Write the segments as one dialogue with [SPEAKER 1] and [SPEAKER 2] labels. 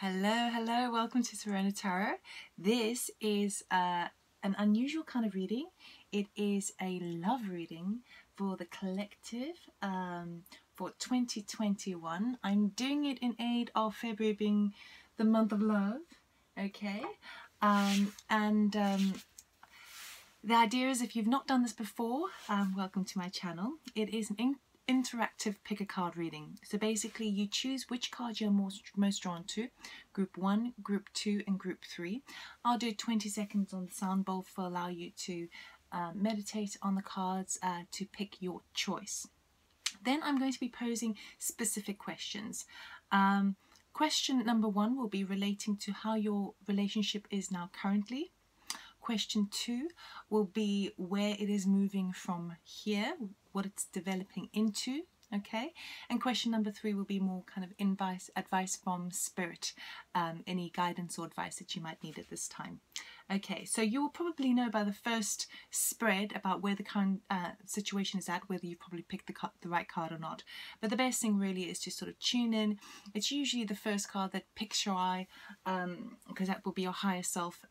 [SPEAKER 1] Hello, welcome to Serena Tarot. This is an unusual kind of reading. It is a love reading for the collective for 2021. I'm doing it in aid of February being the month of love, okay? The idea is, if you've not done this before, welcome to my channel. It is an interactive pick a card reading. So basically you choose which card you're most drawn to, group 1, group 2 and group 3. I'll do 20 seconds on the sound bowl to allow you to meditate on the cards to pick your choice. Then I'm going to be posing specific questions. Question number 1 will be relating to how your relationship is now currently. Question 2 will be where it is moving from here, what it's developing into, okay? And question number 3 will be more kind of advice from spirit, any guidance or advice that you might need at this time. Okay, so you will probably know by the first spread about where the current situation is at, whether you probably picked the right card or not. But the best thing really is to sort of tune in. It's usually the first card that picks your eye, because that will be your higher self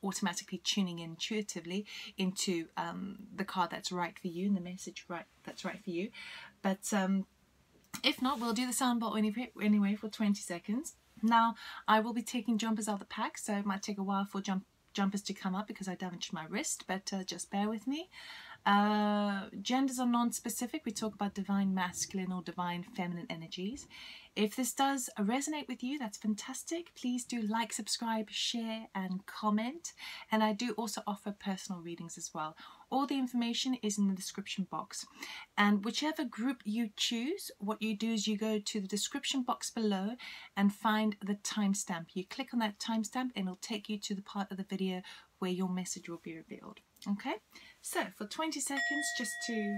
[SPEAKER 1] automatically tuning in intuitively into the card that's right for you and the message that's right for you. But if not, we'll do the sound bowl anyway for 20 seconds. Now, I will be taking jumpers out of the pack, so it might take a while for jumpers to come up because I damaged my wrist, but just bear with me. Genders are non-specific. We talk about divine masculine or divine feminine energies. If this does resonate with you, that's fantastic. Please do like, subscribe, share and comment. And I do also offer personal readings as well. All the information is in the description box. And whichever group you choose, what you do is you go to the description box below and find the timestamp. You click on that timestamp and it'll take you to the part of the video where your message will be revealed. Okay, so for 20 seconds just to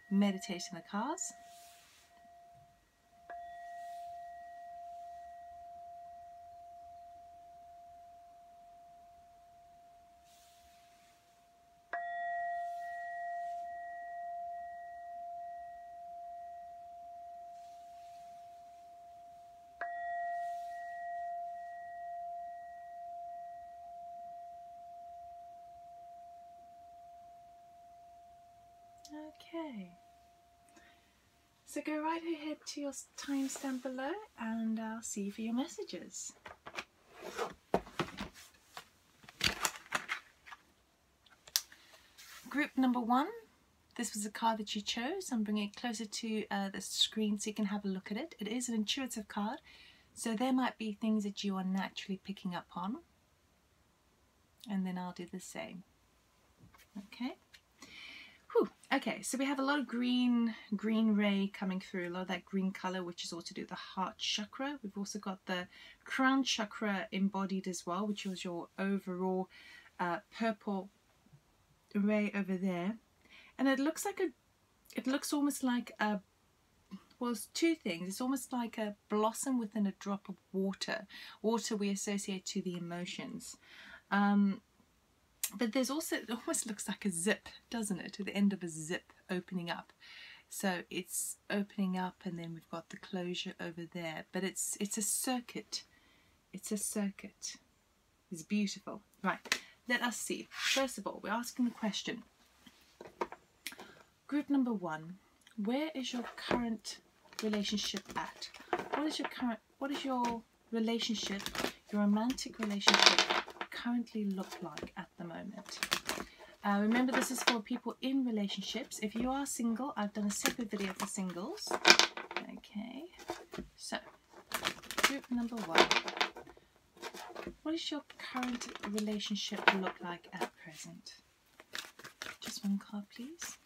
[SPEAKER 1] meditate on the cards. Okay, so go right ahead to your timestamp below and I'll see you for your messages. Group number 1, this was a card that you chose. I'm bringing it closer to the screen so you can have a look at it. It is an intuitive card, so there might be things that you are naturally picking up on. And then I'll do the same. Okay. Whew. Okay, so we have a lot of green ray coming through, a lot of that green color, which is all to do with the heart chakra. We've also got the crown chakra embodied as well, which was your overall purple ray over there. And it looks like it looks almost like a, well, it's two things. It's almost like a blossom within a drop of water. Water we associate to the emotions. But there's also, it almost looks like a zip, doesn't it? To the end of a zip opening up. So it's opening up and then we've got the closure over there. But it's a circuit. It's a circuit. It's beautiful. Right, let us see. First of all, we're asking the question. Group number 1, where is your current relationship at? What is your relationship, your romantic relationship currently look like at the moment? Remember, this is for people in relationships. If you are single, I've done a separate video for singles. Okay, so group number 1, what does your current relationship look like at present? Just one card, please.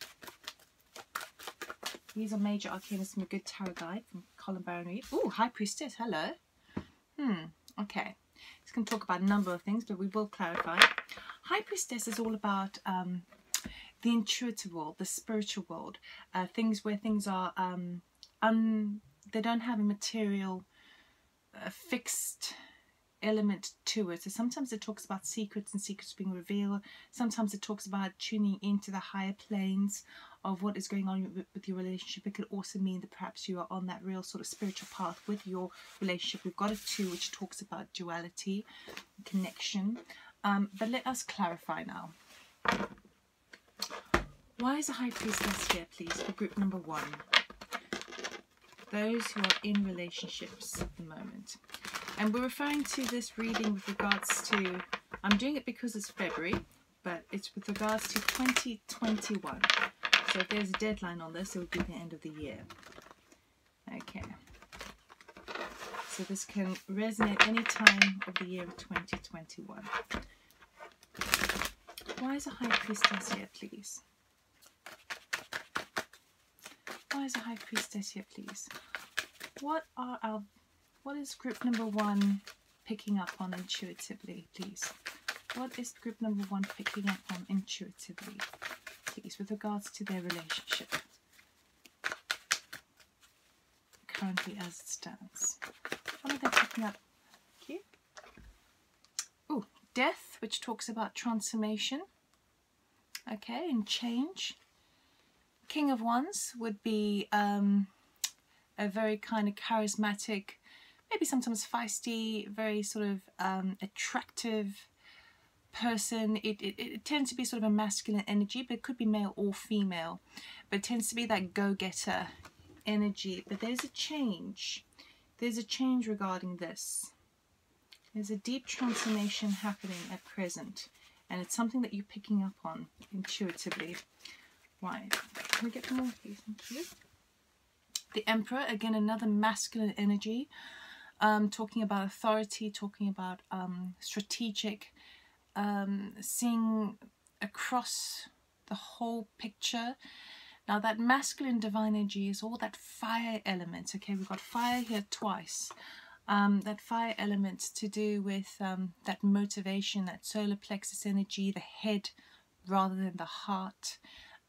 [SPEAKER 1] These are major arcana from a good tarot guide from Colin Baron Reid. Ooh, High Priestess, hello. Okay. It's going to talk about a number of things, but we will clarify. High Priestess is all about the intuitive world, the spiritual world, things where things are, they don't have a material, fixed element to it. So sometimes it talks about secrets and secrets being revealed. Sometimes it talks about tuning into the higher planes of what is going on with your relationship. It could also mean that perhaps you are on that real sort of spiritual path with your relationship. We've got a 2, which talks about duality, connection. But let us clarify now. Why is the High Priestess here, please, for group number 1? Those who are in relationships at the moment. And we're referring to this reading with regards to, I'm doing it because it's February, but it's with regards to 2021. So if there's a deadline on this, it would be the end of the year. Okay. So this can resonate any time of the year of 2021. Why is a High Priestess here, please? Why is a High Priestess here, please? What is group number 1 picking up on intuitively, please? What is group number 1 picking up on intuitively, please, with regards to their relationship currently as it stands? What are they picking up? Thank you. Oh, Death, which talks about transformation, okay, and change. King of Wands would be a very kind of charismatic, maybe sometimes feisty, very sort of attractive person. It tends to be sort of a masculine energy, but it could be male or female. But it tends to be that go-getter energy. But there's a change. There's a change regarding this. There's a deep transformation happening at present. And it's something that you're picking up on intuitively. Right. Can we get more, please? Thank you. The Emperor, again, another masculine energy. Talking about authority, talking about strategic, seeing across the whole picture. Now that masculine divine energy is all that fire element. Okay, we've got fire here twice. That fire element to do with that motivation, that solar plexus energy, the head rather than the heart,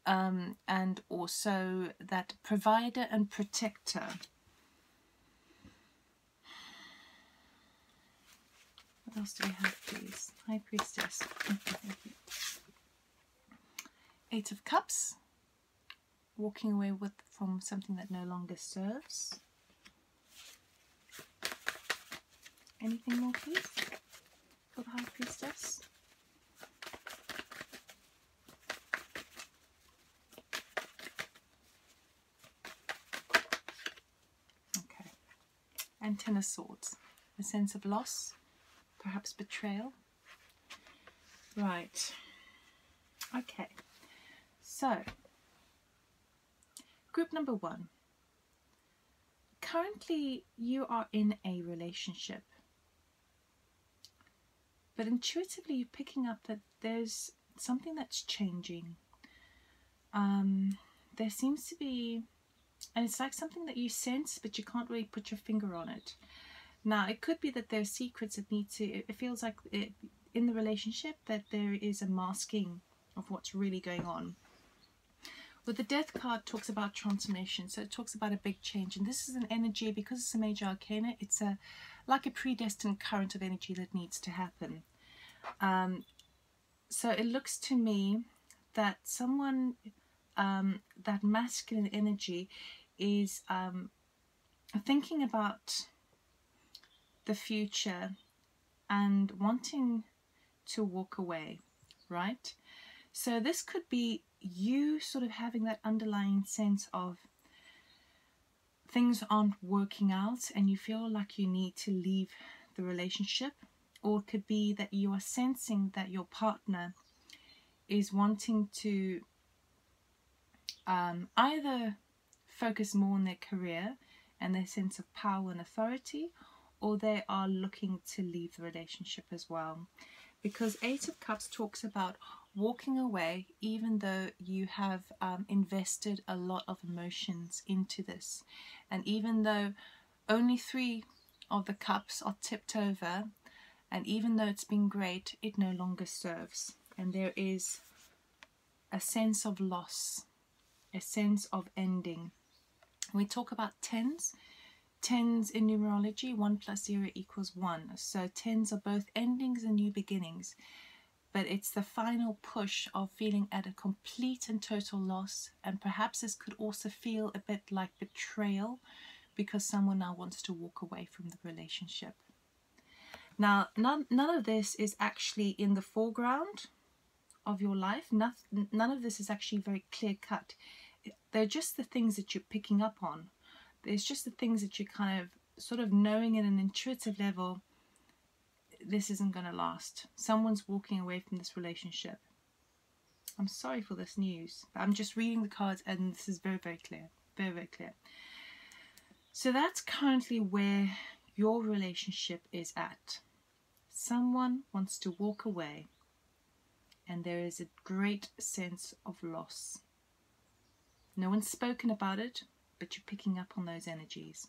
[SPEAKER 1] and also that provider and protector. What else do we have, please? High Priestess. Eight of Cups. Walking away from something that no longer serves. Anything more, please, for the High Priestess? Okay. And Ten of Swords. A sense of loss, perhaps betrayal. Right. Okay. So, group number 1. Currently, you are in a relationship. But intuitively, you're picking up that there's something that's changing. There seems to be, and it's like something that you sense, but you can't really put your finger on it. Now, it could be that there are secrets that need to, it feels like in the relationship that there is a masking of what's really going on. With the Death card, talks about transformation, so it talks about a big change. And this is an energy, because it's a major arcana, it's like a predestined current of energy that needs to happen. So it looks to me that someone, that masculine energy is thinking about the future and wanting to walk away, right? So this could be you sort of having that underlying sense of things aren't working out and you feel like you need to leave the relationship. Or it could be that you are sensing that your partner is wanting to either focus more on their career and their sense of power and authority, or they are looking to leave the relationship as well. Because Eight of Cups talks about walking away even though you have invested a lot of emotions into this. And even though only 3 of the cups are tipped over, and even though it's been great, it no longer serves. And there is a sense of loss, a sense of ending. We talk about tens. Tens in numerology, 1 + 0 = 1. So tens are both endings and new beginnings. but it's the final push of feeling at a complete and total loss. And perhaps this could also feel a bit like betrayal, because someone now wants to walk away from the relationship. Now, none of this is actually in the foreground of your life. None of this is actually very clear cut. They're just the things that you're picking up on. There's just the things that you're kind of sort of knowing at an intuitive level, this isn't going to last. Someone's walking away from this relationship. I'm sorry for this news, but I'm just reading the cards and this is very, very clear. Very, very clear. So that's currently where your relationship is at. Someone wants to walk away and there is a great sense of loss. No one's spoken about it, but you're picking up on those energies.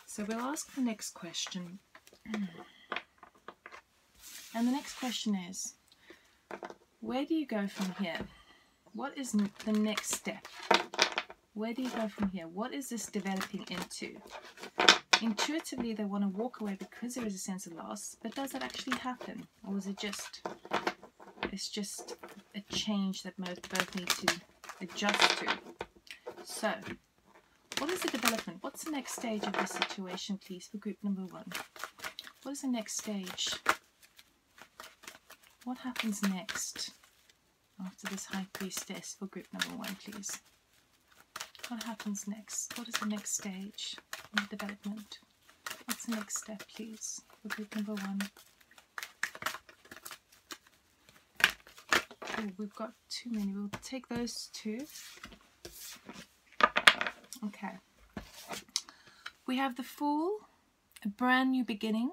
[SPEAKER 1] So we'll ask the next question. And the next question is, where do you go from here? What is the next step? Where do you go from here? What is this developing into? Intuitively, they want to walk away because there is a sense of loss, but does that actually happen? Or is it just, it's just a change that both need to adjust to? So, what is the development? What's the next stage of this situation, please, for group number 1? What is the next stage? What happens next after this High Priestess for group number 1, please? What happens next? What is the next stage in the development? What's the next step, please, for group number 1? Oh, we've got too many. We'll take those 2. Okay. We have the Fool, a brand new beginning,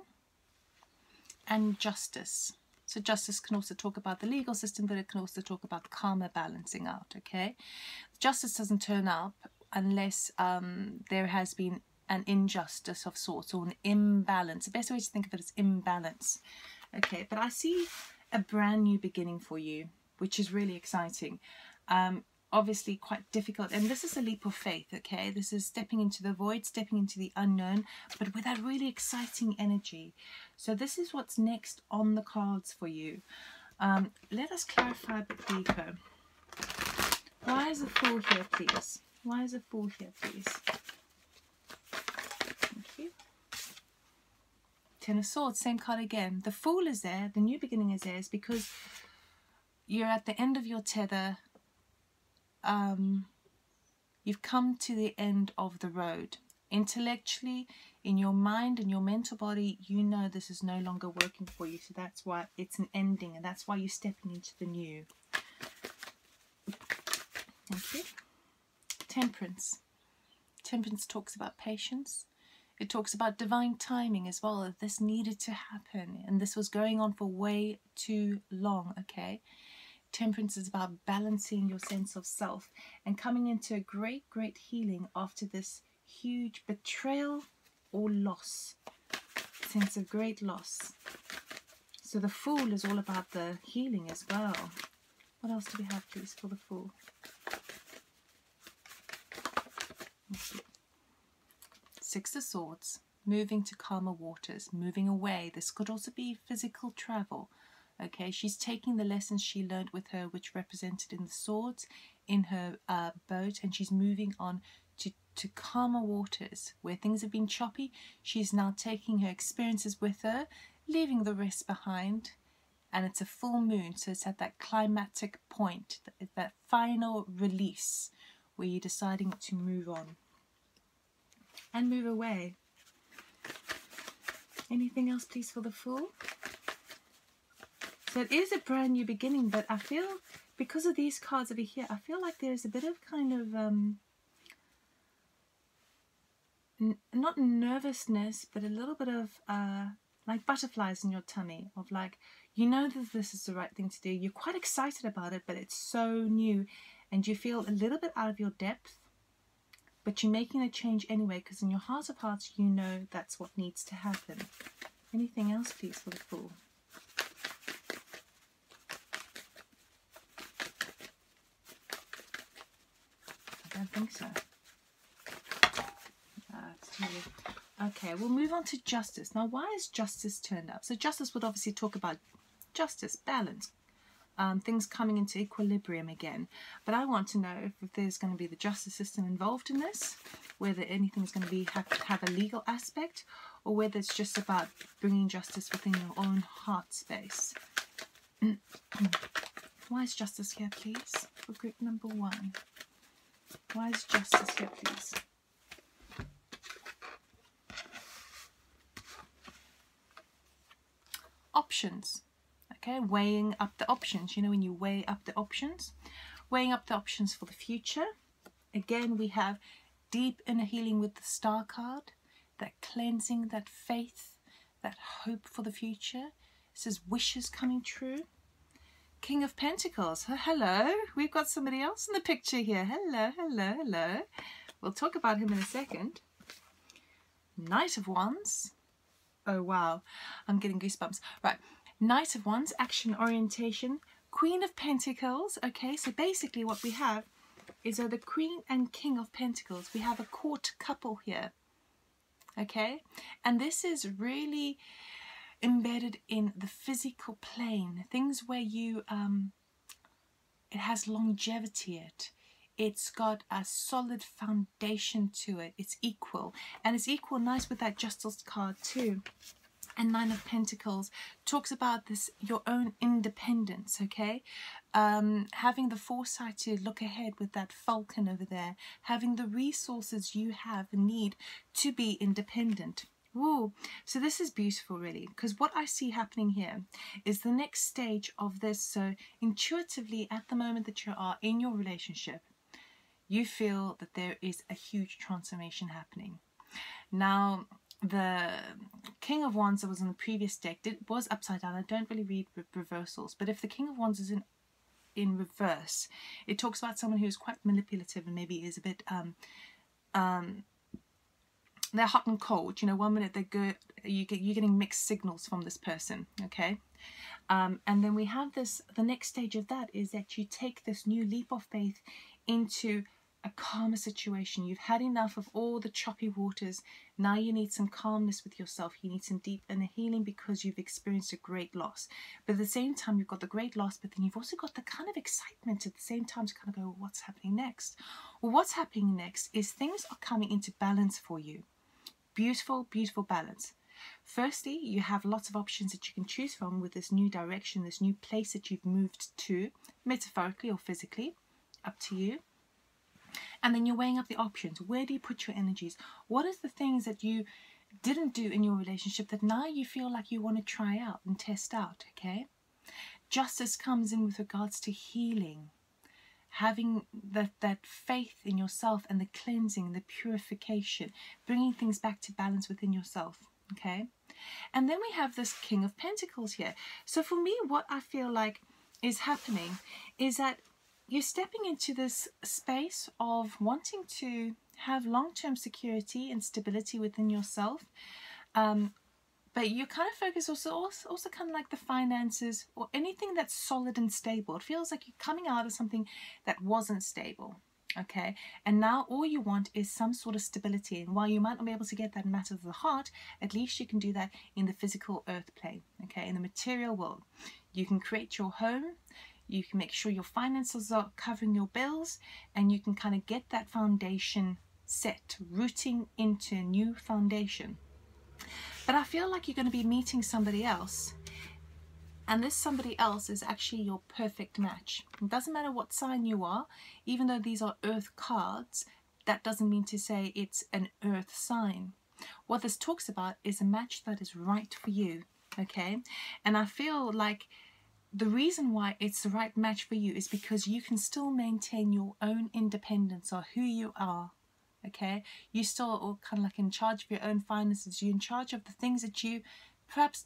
[SPEAKER 1] and Justice. So Justice can also talk about the legal system, but it can also talk about karma balancing out, okay? Justice doesn't turn up unless there has been an injustice of sorts or an imbalance. The best way to think of it is imbalance, okay? But I see a brand new beginning for you, which is really exciting. Obviously quite difficult, and this is a leap of faith, okay? This is stepping into the void, stepping into the unknown, but with that really exciting energy. So this is what's next on the cards for you. Let us clarify a bit deeper. Why is the Fool here, please? Why is the Fool here, please? Thank you. 10 of Swords, same card again. The Fool is there, the new beginning is there, is because you're at the end of your tether. You've come to the end of the road. Intellectually, in your mind and your mental body, you know this is no longer working for you. So that's why it's an ending, and that's why you're stepping into the new. Thank you. Temperance. Temperance talks about patience. It talks about divine timing as well. That this needed to happen, and this was going on for way too long, okay? Temperance is about balancing your sense of self and coming into a great, great healing after this huge betrayal or loss. Sense of great loss. So the Fool is all about the healing as well. What else do we have, please, for the Fool? Six of Swords. Moving to calmer waters. Moving away. This could also be physical travel. Okay, she's taking the lessons she learned with her, which represented in the swords, in her boat, and she's moving on to calmer waters where things have been choppy. She's now taking her experiences with her, leaving the rest behind, and it's a full moon, so it's at that climatic point, that final release where you're deciding to move on and move away. Anything else, please, for the Fool? So it is a brand new beginning, but I feel, because of these cards over here, I feel like there's a bit of kind of, not nervousness, but a little bit of, like butterflies in your tummy, of like, you know that this is the right thing to do. You're quite excited about it, but it's so new, and you feel a little bit out of your depth, but you're making a change anyway, because in your heart of hearts, you know that's what needs to happen. Anything else, please, for the Fool? I don't think so. Okay, we'll move on to Justice. Now, why is Justice turned up? So Justice would obviously talk about justice, balance, things coming into equilibrium again. But I want to know if there's going to be the justice system involved in this, whether anything's going to be have a legal aspect, or whether it's just about bringing justice within your own heart space. Why is justice here, please? For group number 1. Why is justice here, please? Options. Okay, weighing up the options. You know, when you weigh up the options, weighing up the options for the future. Again, we have deep inner healing with the Star card, that cleansing, that faith, that hope for the future. This is wishes coming true. King of Pentacles. Oh, hello. We've got somebody else in the picture here. Hello, hello, hello. We'll talk about him in a second. Knight of Wands. Oh, wow. I'm getting goosebumps. Right. Knight of Wands, action orientation. Queen of Pentacles. Okay, so basically what we have is the Queen and King of Pentacles. We have a court couple here. Okay, and this is really embedded in the physical plane, things where you it has longevity. It's got a solid foundation to it. It's equal, and it's equal nice with that Justice card too. And Nine of Pentacles talks about this, your own independence, okay? Having the foresight to look ahead with that falcon over there, having the resources you have and need to be independent. Ooh, so this is beautiful, really, because what I see happening here is the next stage of this. So intuitively, at the moment that you are in your relationship, you feel that there is a huge transformation happening. Now, the King of Wands that was in the previous deck was upside down. I don't really read reversals, but if the King of Wands is in reverse, it talks about someone who's quite manipulative and maybe is a bit they're hot and cold. You know, one minute they're good, you're getting mixed signals from this person, okay? And then we have this, the next stage of that is that you take this new leap of faith into a calmer situation. You've had enough of all the choppy waters. Now you need some calmness with yourself. You need some deep inner healing because you've experienced a great loss. But at the same time, you've got the great loss, but then you've also got the kind of excitement at the same time to kind of go, well, what's happening next? Well, what's happening next is things are coming into balance for you. Beautiful, beautiful balance. Firstly, you have lots of options that you can choose from with this new direction, this new place that you've moved to, metaphorically or physically, up to you. And then you're weighing up the options. Where do you put your energies? What is the things that you didn't do in your relationship that now you feel like you want to try out and test out, okay? Justice comes in with regards to healing, having that faith in yourself and the cleansing, the purification, bringing things back to balance within yourself, okay? And then we have this King of Pentacles here. So for me, what I feel like is happening is that you're stepping into this space of wanting to have long-term security and stability within yourself, but you kind of focus also kind of like the finances or anything that's solid and stable. It feels like you're coming out of something that wasn't stable, okay? And now all you want is some sort of stability. And while you might not be able to get that in matters of the heart, at least you can do that in the physical earth plane, okay? In the material world. You can create your home. You can make sure your finances are covering your bills, and you can kind of get that foundation set, rooting into a new foundation. But I feel like you're going to be meeting somebody else, and this somebody else is actually your perfect match. It doesn't matter what sign you are, even though these are earth cards, that doesn't mean to say it's an earth sign. What this talks about is a match that is right for you, okay? And I feel like the reason why it's the right match for you is because you can still maintain your own independence or who you are, okay? You still are kind of like in charge of your own finances. You're in charge of the things that you perhaps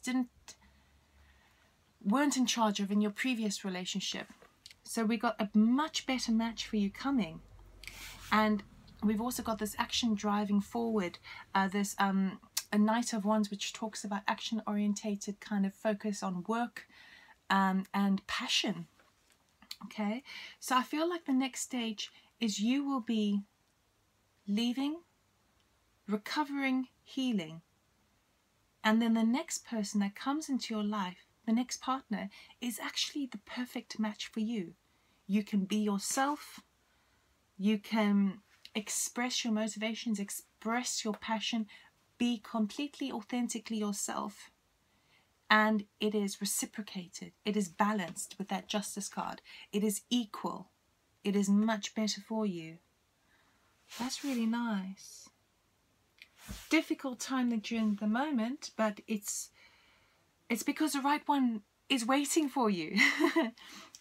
[SPEAKER 1] weren't in charge of in your previous relationship. So we got a much better match for you coming. And we've also got this action driving forward, a Knight of Wands, which talks about action orientated kind of focus on work, and passion, okay? So I feel like the next stage is you will be leaving, recovering, healing, and then the next person that comes into your life the next partner is actually the perfect match for you. You can be yourself. You can express your motivations, express your passion, be completely authentically yourself. And it is reciprocated. It is balanced with that Justice card. It is equal. It is much better for you. That's really nice. Difficult time during the moment, but it's because the right one is waiting for you.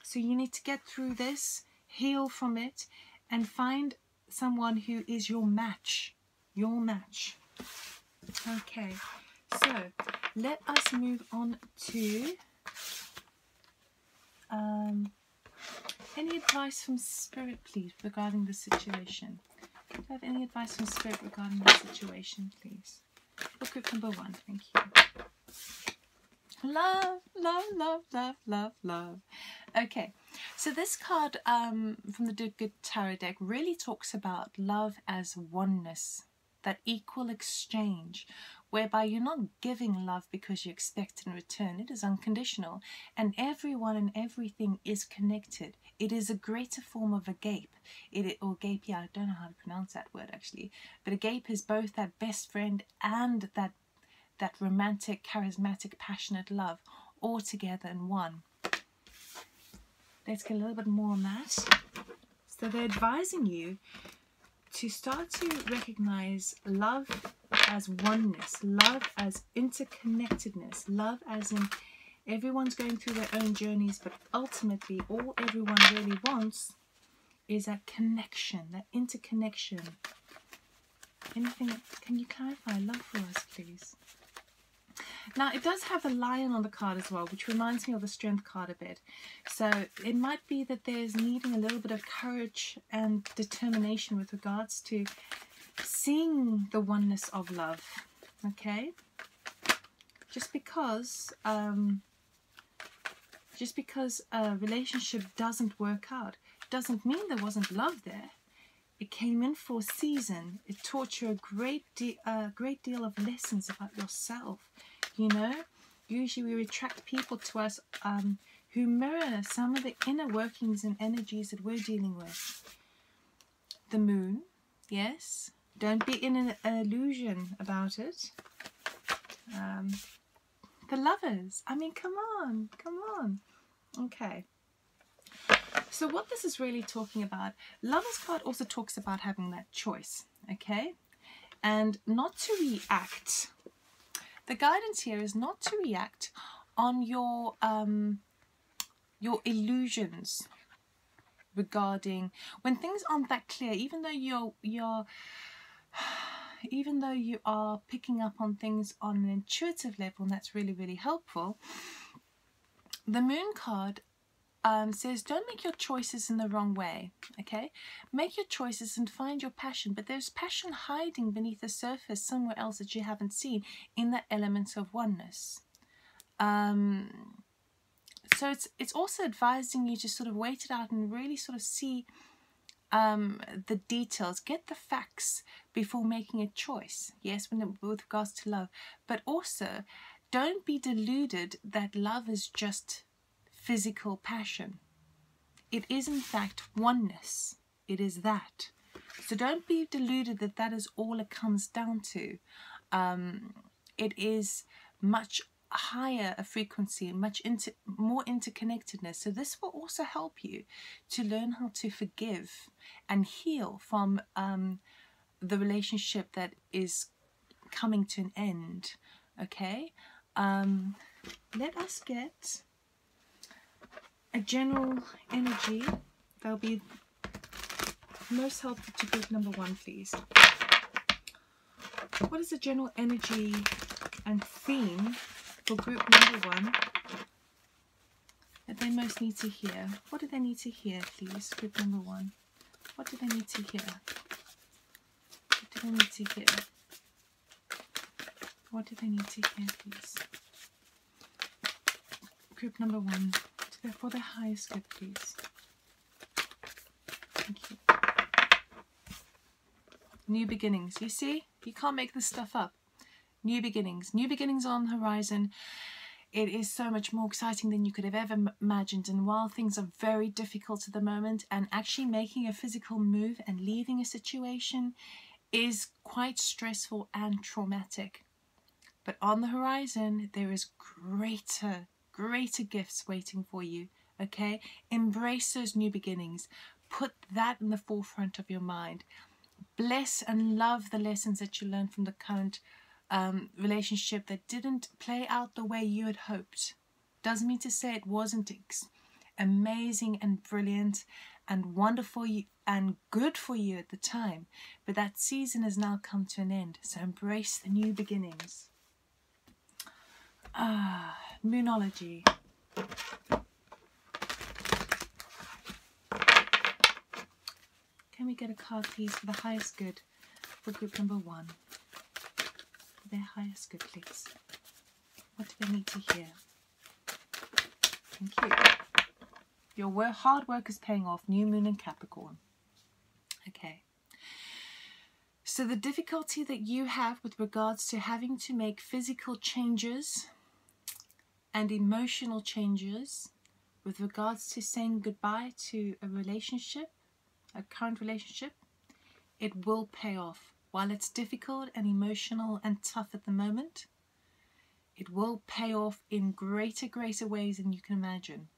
[SPEAKER 1] So you need to get through this, heal from it, and find someone who is your match. Your match. Okay, so let us move on to any advice from Spirit, please, regarding the situation. Do you have any advice from Spirit regarding the situation, please? For group number 1, thank you. Love, love, love, love, love, love. Okay, so this card from the Good Tarot deck really talks about love as oneness, that equal exchange, whereby you're not giving love because you expect in return. It is unconditional, and everyone and everything is connected. It is a greater form of agape. Or agape, yeah, I don't know how to pronounce that word actually, but agape is both that best friend and that romantic, charismatic, passionate love, all together in one. Let's get a little bit more on that. So they're advising you to start to recognize love as oneness, love as interconnectedness, love as in everyone's going through their own journeys, but ultimately all everyone really wants is that connection, that interconnection. Anything, can you clarify love for us, please? Now, it does have a lion on the card as well, which reminds me of the strength card a bit. So it might be that there's needing a little bit of courage and determination with regards to seeing the oneness of love, okay? Just because a relationship doesn't work out doesn't mean there wasn't love there. It came in for a season. It taught you a great deal of lessons about yourself. You know, usually we attract people to us who mirror some of the inner workings and energies that we're dealing with. The moon, yes. Don't be in an illusion about it. The lovers. I mean, come on, come on. Okay. So what this is really talking about, Lover's card also talks about having that choice, okay? And not to react. The guidance here is not to react on your illusions regarding when things aren't that clear, even though you are picking up on things on an intuitive level, and that's really, really helpful. The Moon card says don't make your choices in the wrong way, okay? Make your choices and find your passion, but there's passion hiding beneath the surface somewhere else that you haven't seen in that element of oneness. So it's also advising you to sort of wait it out and really sort of see the details, get the facts before making a choice, yes, with regards to love. But also, don't be deluded that love is just physical passion. It is in fact oneness. It is that. So don't be deluded that that is all it comes down to. It is much higher a frequency, much more interconnectedness. So this will also help you to learn how to forgive and heal from the relationship that is coming to an end. Okay, let us get a general energy. That'll be most helpful to group number 1, please. What is the general energy and theme for group number 1 that they most need to hear? What do they need to hear, please, group number 1? What do they need to hear? What do they need to hear? What do they need to hear, please? Group number 1, for the highest good, please. Thank you. New beginnings. You see? You can't make this stuff up. New beginnings. New beginnings on the horizon. it is so much more exciting than you could have ever imagined. And while things are very difficult at the moment, and actually making a physical move and leaving a situation is quite stressful and traumatic. But on the horizon, there is greater gifts waiting for you, okay? Embrace those new beginnings. Put that in the forefront of your mind. Bless and love the lessons that you learned from the current relationship that didn't play out the way you had hoped. Doesn't mean to say it wasn't amazing and brilliant and wonderful and good for you at the time, but that season has now come to an end. So embrace the new beginnings. Moonology. Can we get a card, please, for the highest good for group number 1? For their highest good, please. What do they need to hear? Thank you. Your hard work is paying off. New moon in Capricorn. Okay. So the difficulty that you have with regards to having to make physical changes and emotional changes with regards to saying goodbye to a relationship, a current relationship, it will pay off. While it's difficult and emotional and tough at the moment, it will pay off in greater ways than you can imagine.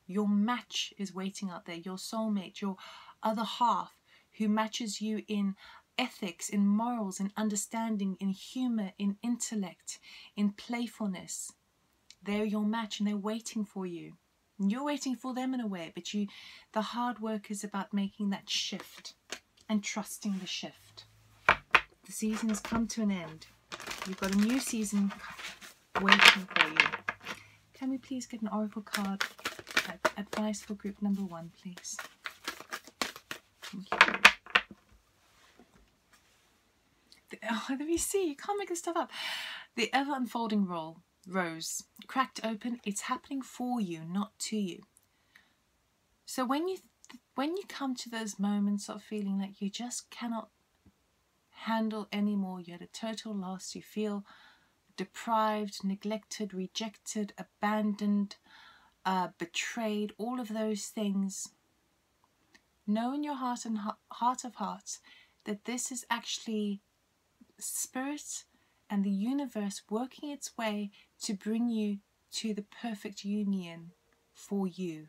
[SPEAKER 1] Your match is waiting out there, your soulmate, your other half who matches you in ethics, in morals, in understanding, in humor, in intellect, in playfulness. They're your match and they're waiting for you. And you're waiting for them in a way, but the hard work is about making that shift and trusting the shift. The season has come to an end. You've got a new season waiting for you. Can we please get an oracle card? Advice for group number 1, please. Thank you. Let me see. You can't make this stuff up. The ever unfolding rose cracked open. It's happening for you, not to you. So when you come to those moments of feeling like you just cannot handle anymore, you're at a total loss, you feel deprived, neglected, rejected, abandoned, betrayed, all of those things, know in your heart and heart of hearts that this is actually spirit and the universe working its way to bring you to the perfect union for you.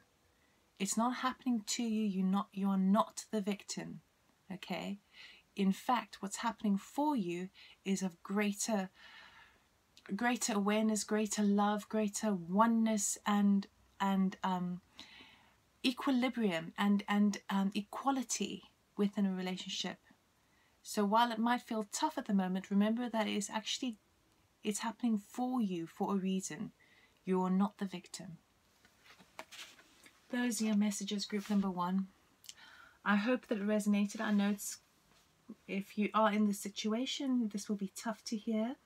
[SPEAKER 1] It's not happening to you. You're not the victim, okay? In fact, what's happening for you is of greater awareness, greater love, greater oneness, and equilibrium and equality within a relationship. So while it might feel tough at the moment, remember that it's happening for you for a reason. You're not the victim. Those are your messages, group number 1. I hope that it resonated. I know if you are in this situation, this will be tough to hear.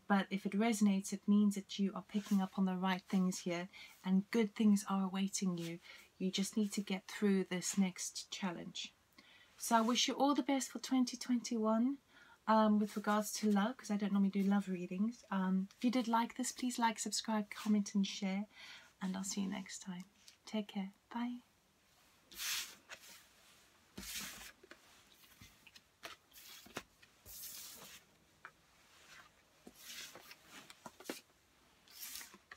[SPEAKER 1] But if it resonates, it means that you are picking up on the right things here and good things are awaiting you. You just need to get through this next challenge. So I wish you all the best for 2021 with regards to love, because I don't normally do love readings. If you did like this, please like, subscribe, comment and share. And I'll see you next time. Take care. Bye.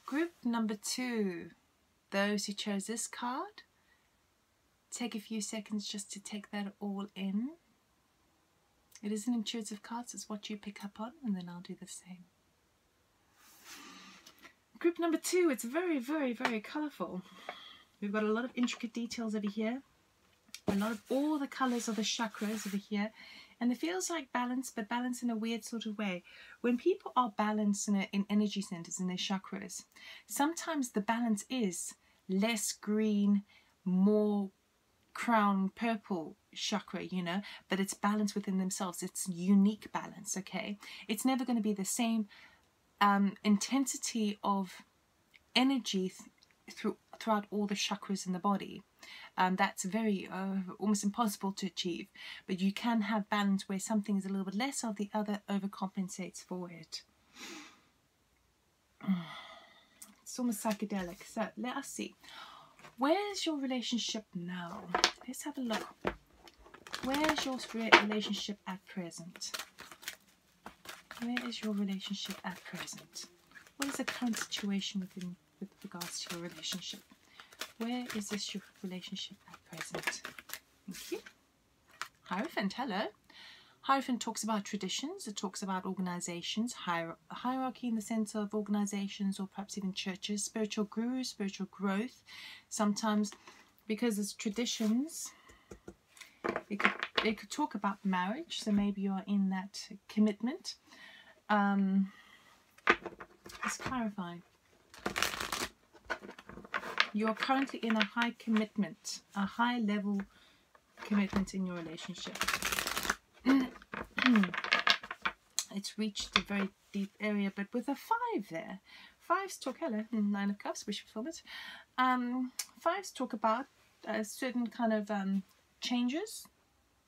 [SPEAKER 1] Group number 2, those who chose this card, take a few seconds just to take that all in. It is an intuitive card, so it's what you pick up on, and then I'll do the same. Group number 2, it's very colourful. We've got a lot of intricate details over here, a lot of all the colours of the chakras over here. And it feels like balance, but balance in a weird sort of way. When people are balanced in energy centers, in their chakras, sometimes the balance is less green, more crown purple chakra, you know, but it's balanced within themselves. It's unique balance, okay? It's never going to be the same intensity of energy throughout all the chakras in the body. That's very almost impossible to achieve, but you can have balance where something is a little bit less of the other overcompensates for it. It's almost psychedelic. So let us see. Where's your relationship now? Let's have a look. Where's your relationship at present? Where is your relationship at present? What is the current situation with regards to your relationship? Where is this your relationship at present? Thank you. Hierophant, hello. Hierophant talks about traditions. It talks about organizations, hierarchy in the sense of organizations or perhaps even churches, spiritual gurus, spiritual growth. Sometimes, because it's traditions, it could talk about marriage. So maybe you're in that commitment. Let's clarify. You're currently in a high commitment, a high level commitment in your relationship. It's reached a very deep area, but with a 5 there. 5s talk, hello, 9 of Cups, wish fulfillment. 5s talk about certain kind of changes,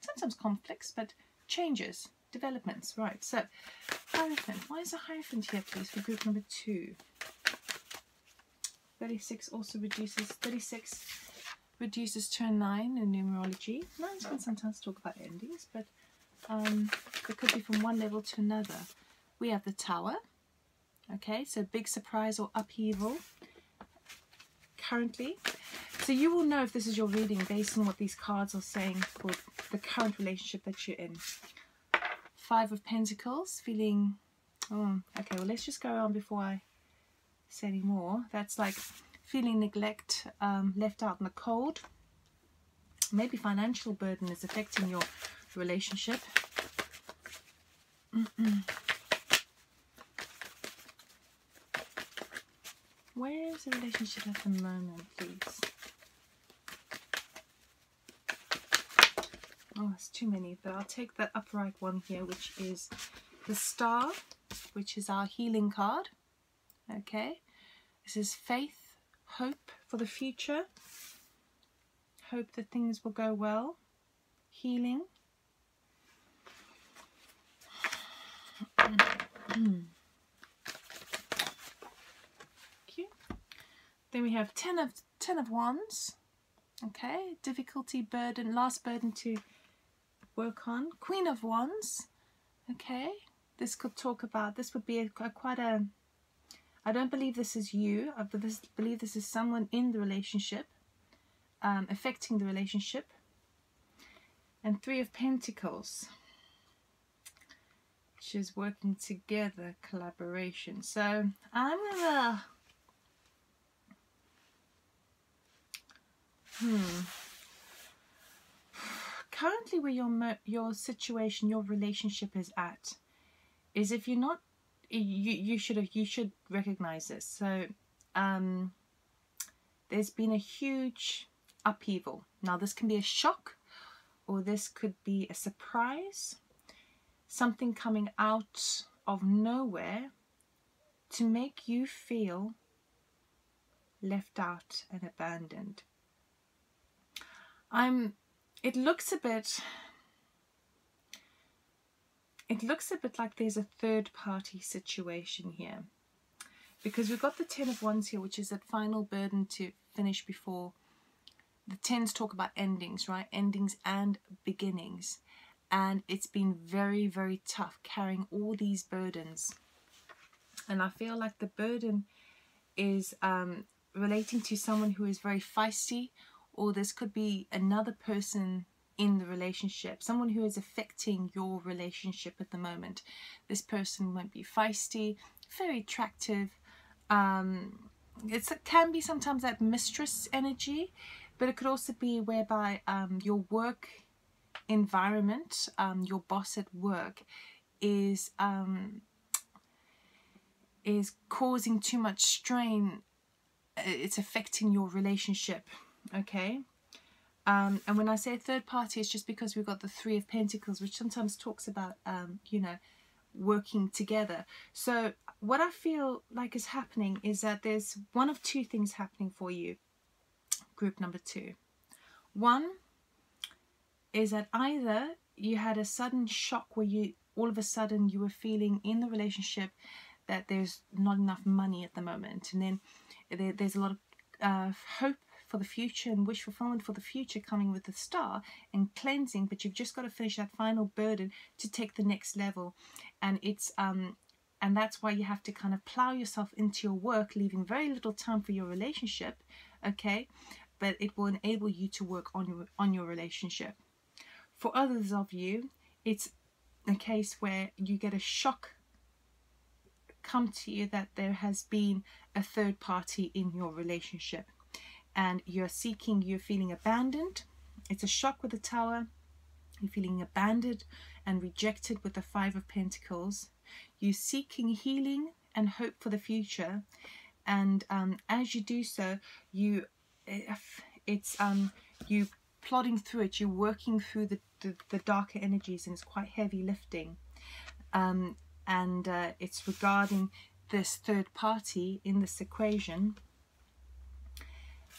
[SPEAKER 1] sometimes conflicts, but changes, developments, right? So, Hierophant, why is a Hierophant here, please, for group number 2? 36 also reduces, 36 reduces to a 9 in numerology. 9s can sometimes talk about endings, but it could be from one level to another. We have the Tower, okay, so big surprise or upheaval currently. So you will know if this is your reading based on what these cards are saying for the current relationship that you're in. 5 of Pentacles, feeling, oh, okay, well let's just go on before I say any more. That's like feeling neglect, left out in the cold. Maybe financial burden is affecting your relationship. Where is the relationship at the moment, please? Oh, it's too many, but I'll take the upright one here, which is the Star, which is our healing card. Okay, this is faith, hope for the future, hope that things will go well, healing. Then we have 10 of Wands. Okay, difficulty, burden, last burden to work on. Queen of Wands. Okay, this could talk about, this would be quite a, I don't believe this is you. I believe this is someone in the relationship, affecting the relationship. And 3 of Pentacles, which is working together, collaboration. So I'm gonna currently where your situation, your relationship is at, is if you're not, you should recognize this. So there's been a huge upheaval. Now this can be a shock, or this could be a surprise, something coming out of nowhere to make you feel left out and abandoned. It looks a bit like there's a third party situation here, because we've got the 10 of Wands here, which is that final burden to finish before. The 10s talk about endings, right? Endings and beginnings. And it's been very, very tough carrying all these burdens. And I feel like the burden is relating to someone who is very feisty, or this could be another person in the relationship, someone who is affecting your relationship at the moment. This person might be feisty, very attractive. It can be sometimes that mistress energy, but it could also be whereby your work environment, your boss at work is causing too much strain. It's affecting your relationship, okay? And when I say third party, it's just because we've got the 3 of Pentacles, which sometimes talks about, you know, working together. So what I feel like is happening is that there's one of 2 things happening for you, group number 2. One is that either you had a sudden shock where you all of a sudden you were feeling in the relationship that there's not enough money at the moment, and then there's a lot of hope for the future and wish fulfillment for the future coming with the Star and cleansing, but you've just got to finish that final burden to take the next level. And it's and that's why you have to kind of plow yourself into your work, leaving very little time for your relationship, okay? But it will enable you to work on your relationship. For others of you, it's a case where you get a shock come to you that there has been a third party in your relationship, and you're feeling abandoned. It's a shock with the Tower. You're feeling abandoned and rejected with the Five of Pentacles. You're seeking healing and hope for the future, and as you do so, you plodding through it. You're working through the darker energies, and it's quite heavy lifting. It's regarding this third party in this equation,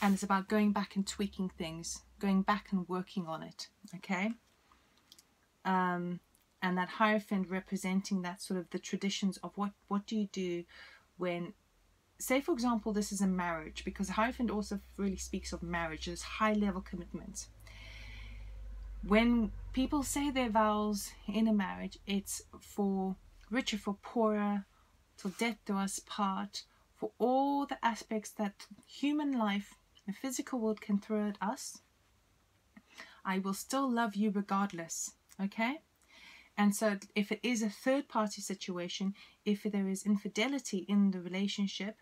[SPEAKER 1] and it's about going back and tweaking things, going back and working on it, okay? And that Hierophant representing that sort of the traditions of what do you do when, say for example, this is a marriage, because Hierophant also really speaks of marriage, this high level commitment. When people say their vows in a marriage, it's for richer, for poorer, till death do us part, for all the aspects that human life, the physical world can throw at us. I will still love you regardless, okay? And so if it is a third party situation, if there is infidelity in the relationship,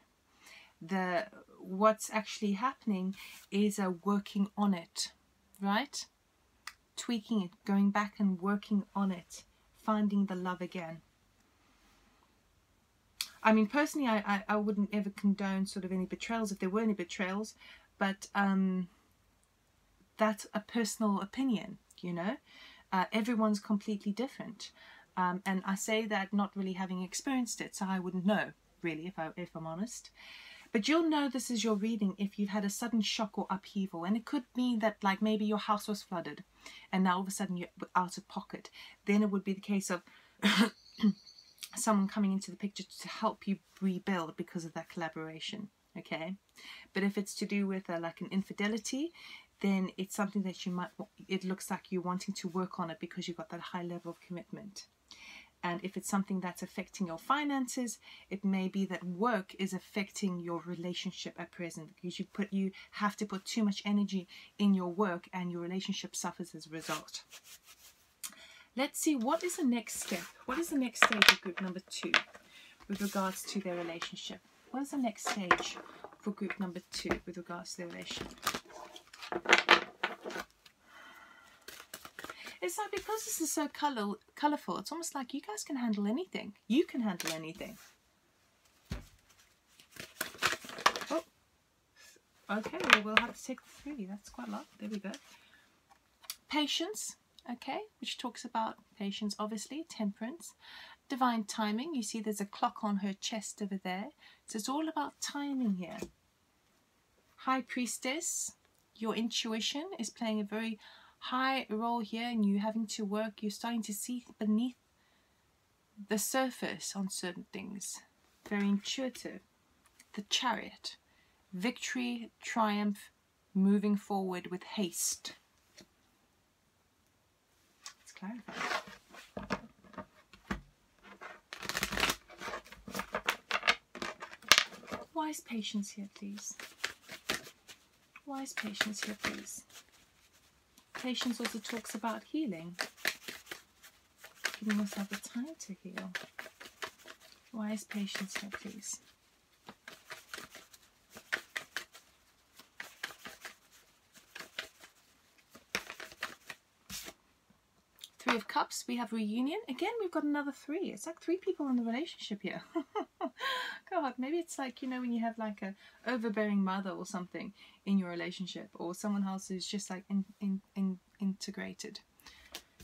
[SPEAKER 1] what's actually happening is working on it, right? Tweaking it, going back and working on it, finding the love again. I mean, personally, I wouldn't ever condone sort of any betrayals if there were any betrayals, but that's a personal opinion, you know. Everyone's completely different, and I say that not really having experienced it, so I wouldn't know really if I'm honest. But you'll know this is your reading if you've had a sudden shock or upheaval, and it could mean that like maybe your house was flooded and now all of a sudden you're out of pocket. Then it would be the case of someone coming into the picture to help you rebuild because of that collaboration, okay? But if it's to do with like an infidelity, then it's something that it looks like you're wanting to work on it because you've got that high level of commitment. And if it's something that's affecting your finances, it may be that work is affecting your relationship at present, because you have to put too much energy in your work and your relationship suffers as a result. Let's see, what is the next step? What is the next stage of group number 2 with regards to their relationship? What is the next stage for group number 2 with regards to their relationship? It's like, because this is so colourful, it's almost like you guys can handle anything. You can handle anything. Oh, okay, well, we'll have to take the 3. That's quite a lot. There we go. Patience, okay, which talks about patience, obviously. Temperance. Divine timing. You see there's a clock on her chest over there. So it's all about timing here. High Priestess. Your intuition is playing a very high role here, and you having to work, you're starting to see beneath the surface on certain things. Very intuitive. The Chariot. Victory, triumph, moving forward with haste. Let's clarify. Wise patience here, please. Wise patience here, please. Patience also talks about healing. Giving yourself the time to heal. Wise patience here, please. Three of Cups, we have reunion. Again, we've got another 3. It's like 3 people in the relationship here. God, maybe it's like, you know, when you have like a overbearing mother or something in your relationship, or someone else who's just like integrated.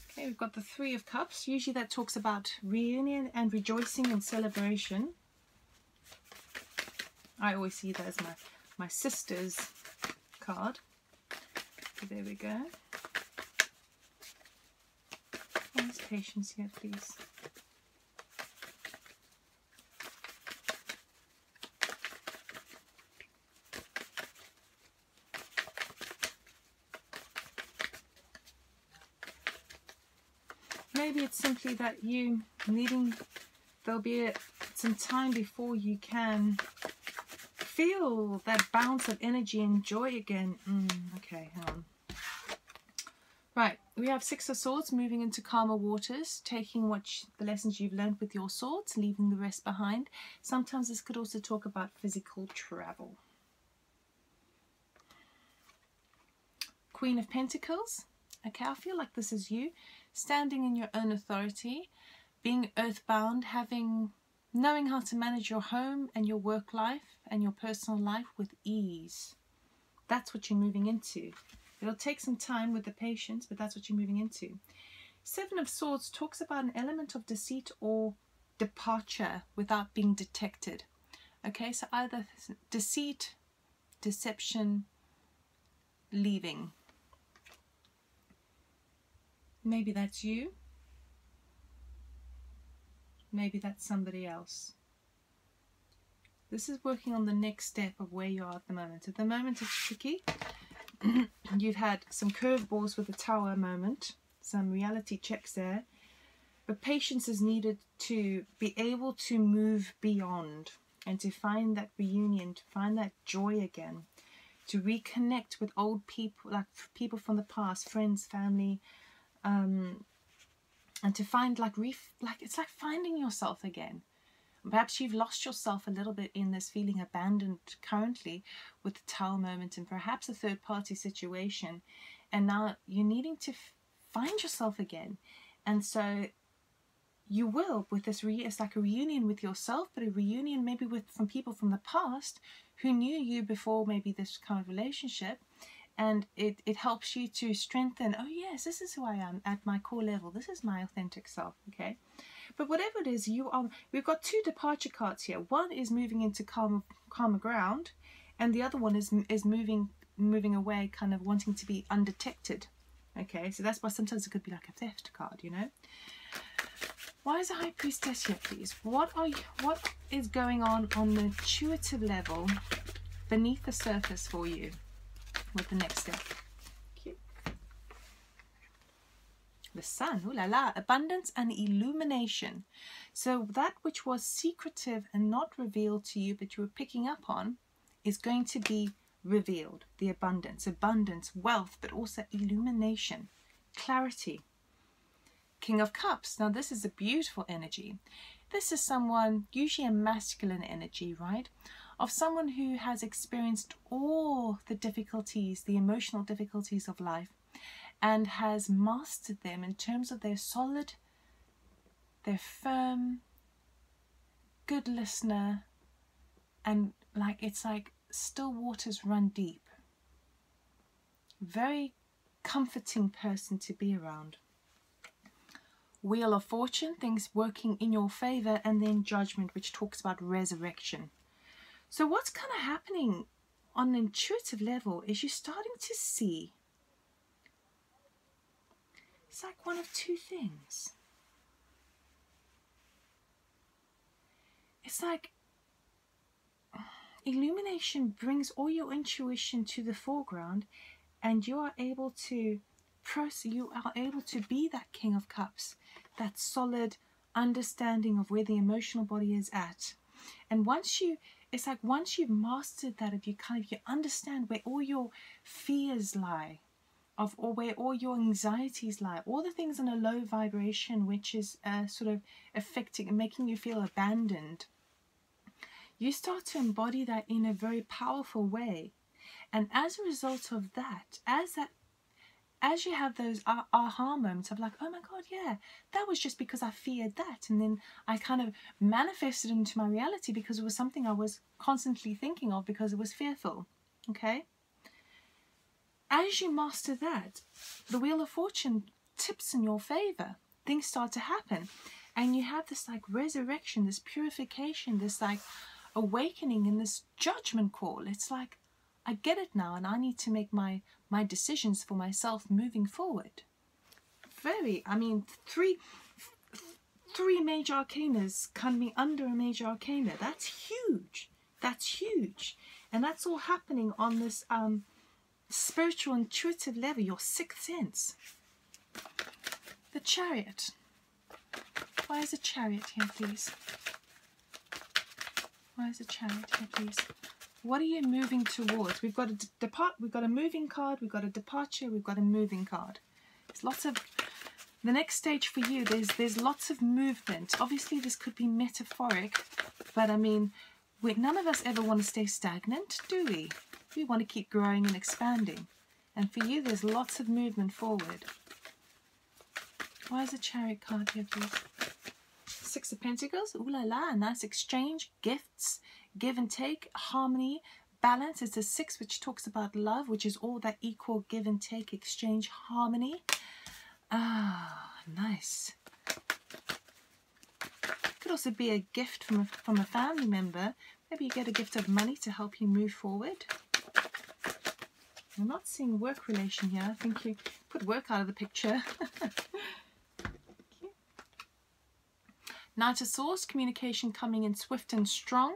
[SPEAKER 1] Okay, we've got the 3 of Cups. Usually that talks about reunion and rejoicing and celebration. I always see that as my sister's card. So there we go. Where's patience here, please? maybe it's simply that you needing, there'll be some time before you can feel that bounce of energy and joy again. Okay, hang on. Right, we have Six of Swords, moving into calmer waters, taking the lessons you've learned with your swords, leaving the rest behind. Sometimes this could also talk about physical travel. Queen of Pentacles. Okay, I feel like this is you, standing in your own authority, being earthbound, knowing how to manage your home and your work life and your personal life with ease. That's what you're moving into. It'll take some time with the patience, but that's what you're moving into. Seven of Swords talks about an element of deceit or departure without being detected. Okay, so either deceit, deception, leaving. Maybe that's you. Maybe that's somebody else. This is working on the next step of where you are at the moment. At the moment it's tricky. You've had some curveballs with the Tower moment, some reality checks there, but patience is needed to be able to move beyond and to find that reunion, to find that joy again, to reconnect with old people, like people from the past, friends, family, and to find it's like finding yourself again. Perhaps you've lost yourself a little bit in this feeling abandoned currently with the Tower moment and perhaps a third-party situation, and now you're needing to find yourself again. And so you will, with this, it's like a reunion with yourself, but a reunion maybe from people from the past who knew you before maybe this kind of relationship, and it helps you to strengthen, oh yes, this is who I am at my core level, this is my authentic self, okay? But whatever it is, we've got two departure cards here. One is moving into calmer ground, and the other one is moving away, kind of wanting to be undetected. Okay, so that's why sometimes it could be like a theft card, you know. Why is the High Priestess here, please? What is going on the intuitive level beneath the surface for you with the next step? The Sun, ooh la la, abundance and illumination. So that which was secretive and not revealed to you, but you were picking up on, is going to be revealed. The abundance, wealth, but also illumination, clarity. King of Cups. Now this is a beautiful energy. This is someone, usually a masculine energy, right? Of someone who has experienced all the difficulties, the emotional difficulties of life, and has mastered them in terms of they're solid, they're firm, good listener, and it's like still waters run deep. Very comforting person to be around. Wheel of Fortune, things working in your favor, and then Judgment, which talks about resurrection. So what's kind of happening on an intuitive level is you're starting to see, it's like one of two things. It's like illumination brings all your intuition to the foreground, and you are able to be that King of Cups, that solid understanding of where the emotional body is at. And once you've mastered that, if you understand where all your fears lie, or where all your anxieties lie, all the things in a low vibration, which is sort of affecting and making you feel abandoned, you start to embody that in a very powerful way. And as a result of that, as you have those aha moments of like, oh my God, yeah, that was just because I feared that. And then I kind of manifested it into my reality because it was something I was constantly thinking of because it was fearful. Okay? As you master that, the Wheel of Fortune tips in your favor. Things start to happen. And you have this like resurrection, this purification, this like awakening and this judgment call. It's like, I get it now, and I need to make my decisions for myself moving forward. Three major arcanas coming under a major arcana. That's huge. That's huge. And that's all happening on this spiritual intuitive level, your sixth sense. The Chariot. Why is a Chariot here, please? Why is a Chariot here, please? What are you moving towards? We've got a moving card, we've got a departure, we've got a moving card. There's lots of the next stage for you. There's lots of movement. Obviously, this could be metaphoric, but I mean, none of us ever want to stay stagnant, do we? We want to keep growing and expanding. And for you, there's lots of movement forward. Why is a Chariot card here, please? Six of Pentacles. Ooh la la, nice exchange, gifts, give and take, harmony, balance. It's a 6, which talks about love, which is all that equal give and take, exchange, harmony. Ah, nice. Could also be a gift from a family member. Maybe you get a gift of money to help you move forward. I'm not seeing work relation here. I think you put work out of the picture. Knight of Swords, communication coming in swift and strong.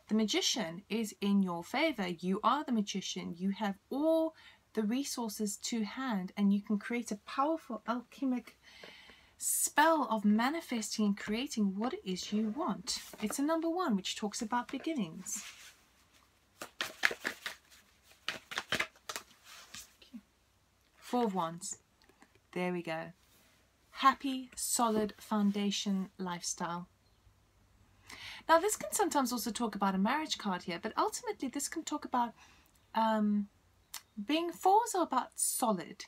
[SPEAKER 1] The Magician is in your favor. You are the Magician. You have all the resources to hand, and you can create a powerful alchemic spell of manifesting and creating what it is you want. It's a number 1, which talks about beginnings. Okay. 4 of Wands. There we go. Happy, solid foundation lifestyle. Now, this can sometimes also talk about a marriage card here, but ultimately this can talk about being 4s are about solid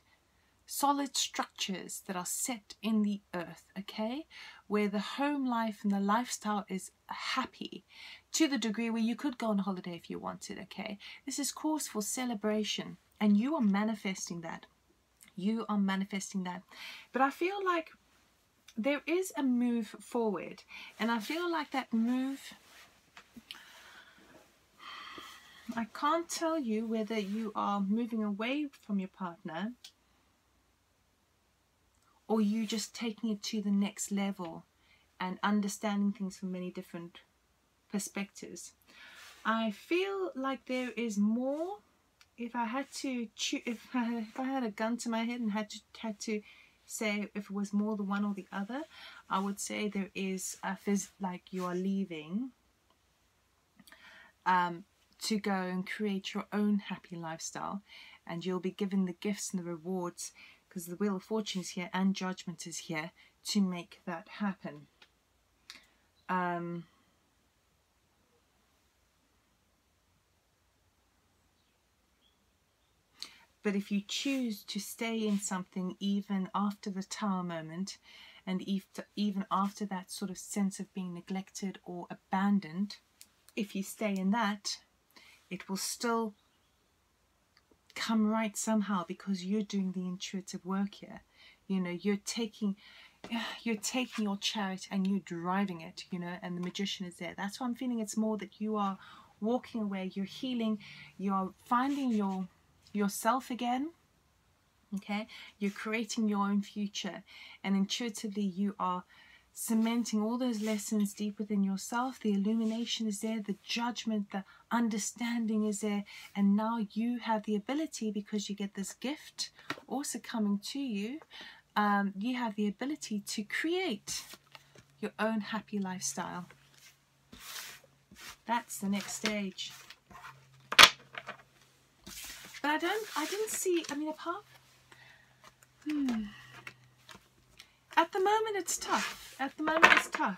[SPEAKER 1] structures that are set in the earth, okay, where the home life and the lifestyle is happy to the degree where you could go on holiday if you wanted, okay. This is cause for celebration, and you are manifesting that. You are manifesting that. But I feel like there is a move forward, and I feel like that move, I can't tell you whether you are moving away from your partner or you just taking it to the next level and understanding things from many different perspectives. I feel like there is more. If I had to choose, if I had a gun to my head and had to say if it was more the one or the other, I would say there is like you are leaving to go and create your own happy lifestyle, and you'll be given the gifts and the rewards, because the Wheel of Fortune is here and Judgment is here to make that happen. But if you choose to stay in something even after the Tower moment, and even after that sort of sense of being neglected or abandoned, if you stay in that, it will still come right somehow, because you're doing the intuitive work here. You know, you're taking your Chariot and you're driving it, you know, and the Magician is there. That's why I'm feeling it's more that you are walking away, you're healing, you're finding yourself again, okay, you're creating your own future, and intuitively you are cementing all those lessons deep within yourself. The illumination is there, the judgment, the understanding is there, and now you have the ability, because you get this gift also coming to you, you have the ability to create your own happy lifestyle. That's the next stage. But I didn't see, I mean, apart, at the moment it's tough. At the moment it's tough.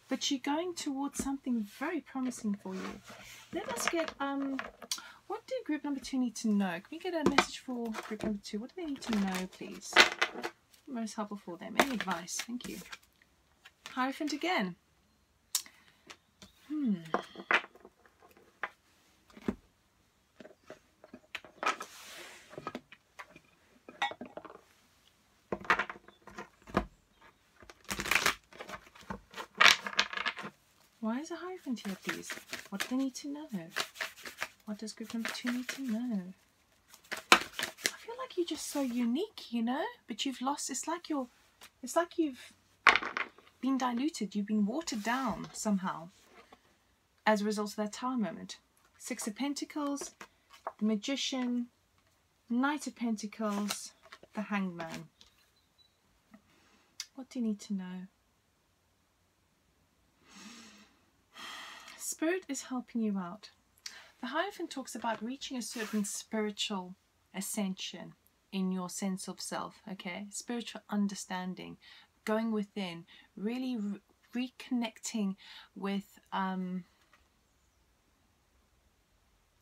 [SPEAKER 1] But you're going towards something very promising for you. Let us get, what do group number 2 need to know? Can we get a message for group number 2? What do they need to know, please? Most helpful for them. Any advice? Thank you. Hierophant again. Why is a Hierophant here, please? What do they need to know? What does group number 2 need to know? I feel like you're just so unique, you know, but you've lost, it's like you've been diluted, you've been watered down somehow as a result of that Tower moment. 6 of Pentacles, the Magician, Knight of Pentacles, the Hanged Man. What do you need to know? Spirit is helping you out. The Hierophant talks about reaching a certain spiritual ascension in your sense of self, okay? Spiritual understanding, going within, really reconnecting with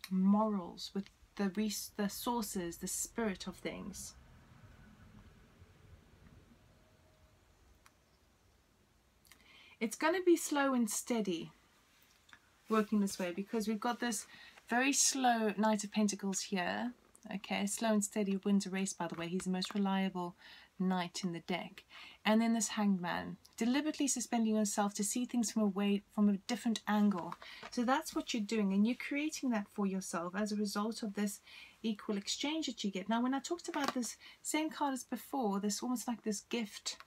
[SPEAKER 1] morals, with the sources, the spirit of things. It's going to be slow and steady working this way, because we've got this very slow Knight of Pentacles here. Okay, slow and steady wins a race, by the way. He's the most reliable knight in the deck. And then this Hanged Man, deliberately suspending yourself to see things from a different angle. So that's what you're doing, and you're creating that for yourself as a result of this equal exchange that you get. Now, when I talked about this same card as before, this almost like this gift,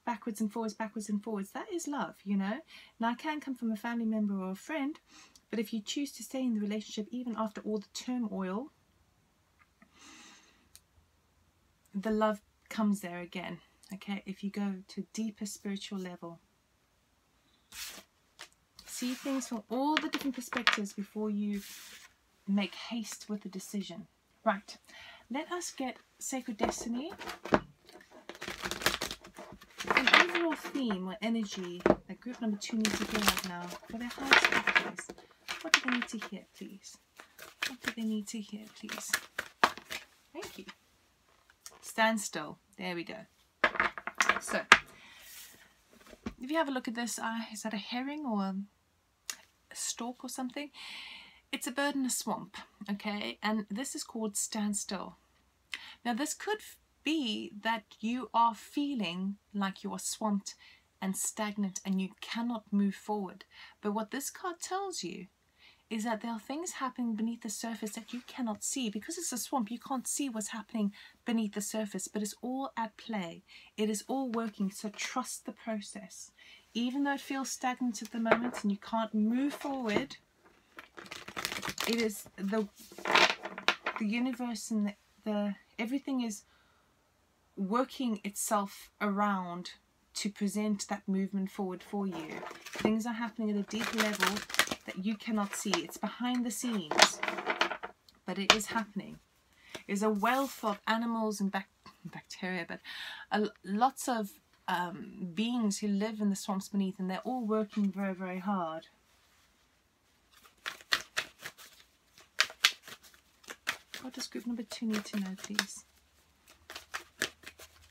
[SPEAKER 1] backwards and forwards, that is love, you know. Now, it can come from a family member or a friend, but if you choose to stay in the relationship even after all the turmoil, the love comes there again, okay? If you go to a deeper spiritual level, see things from all the different perspectives before you make haste with a decision. Right, let us get Sacred Destiny, an overall theme or energy that group number 2 needs to hear right now for their highest factors. What do they need to hear, please? What do they need to hear, please? Thank you. Stand still. There we go. So, if you have a look at this, is that a herring or a stork or something? It's a bird in a swamp, okay? And this is called stand still. Now, this could be that you are feeling like you are swamped and stagnant and you cannot move forward. But what this card tells you is that there are things happening beneath the surface that you cannot see. Because it's a swamp, you can't see what's happening beneath the surface, but it's all at play. It is all working, so trust the process. Even though it feels stagnant at the moment and you can't move forward, it is the universe and everything is working itself around to present that movement forward for you. Things are happening at a deep level that you cannot see. It's behind the scenes, but it is happening. There's a wealth of animals and bacteria, but lots of beings who live in the swamps beneath, and they're all working very, very hard. What does group number 2 need to know, please?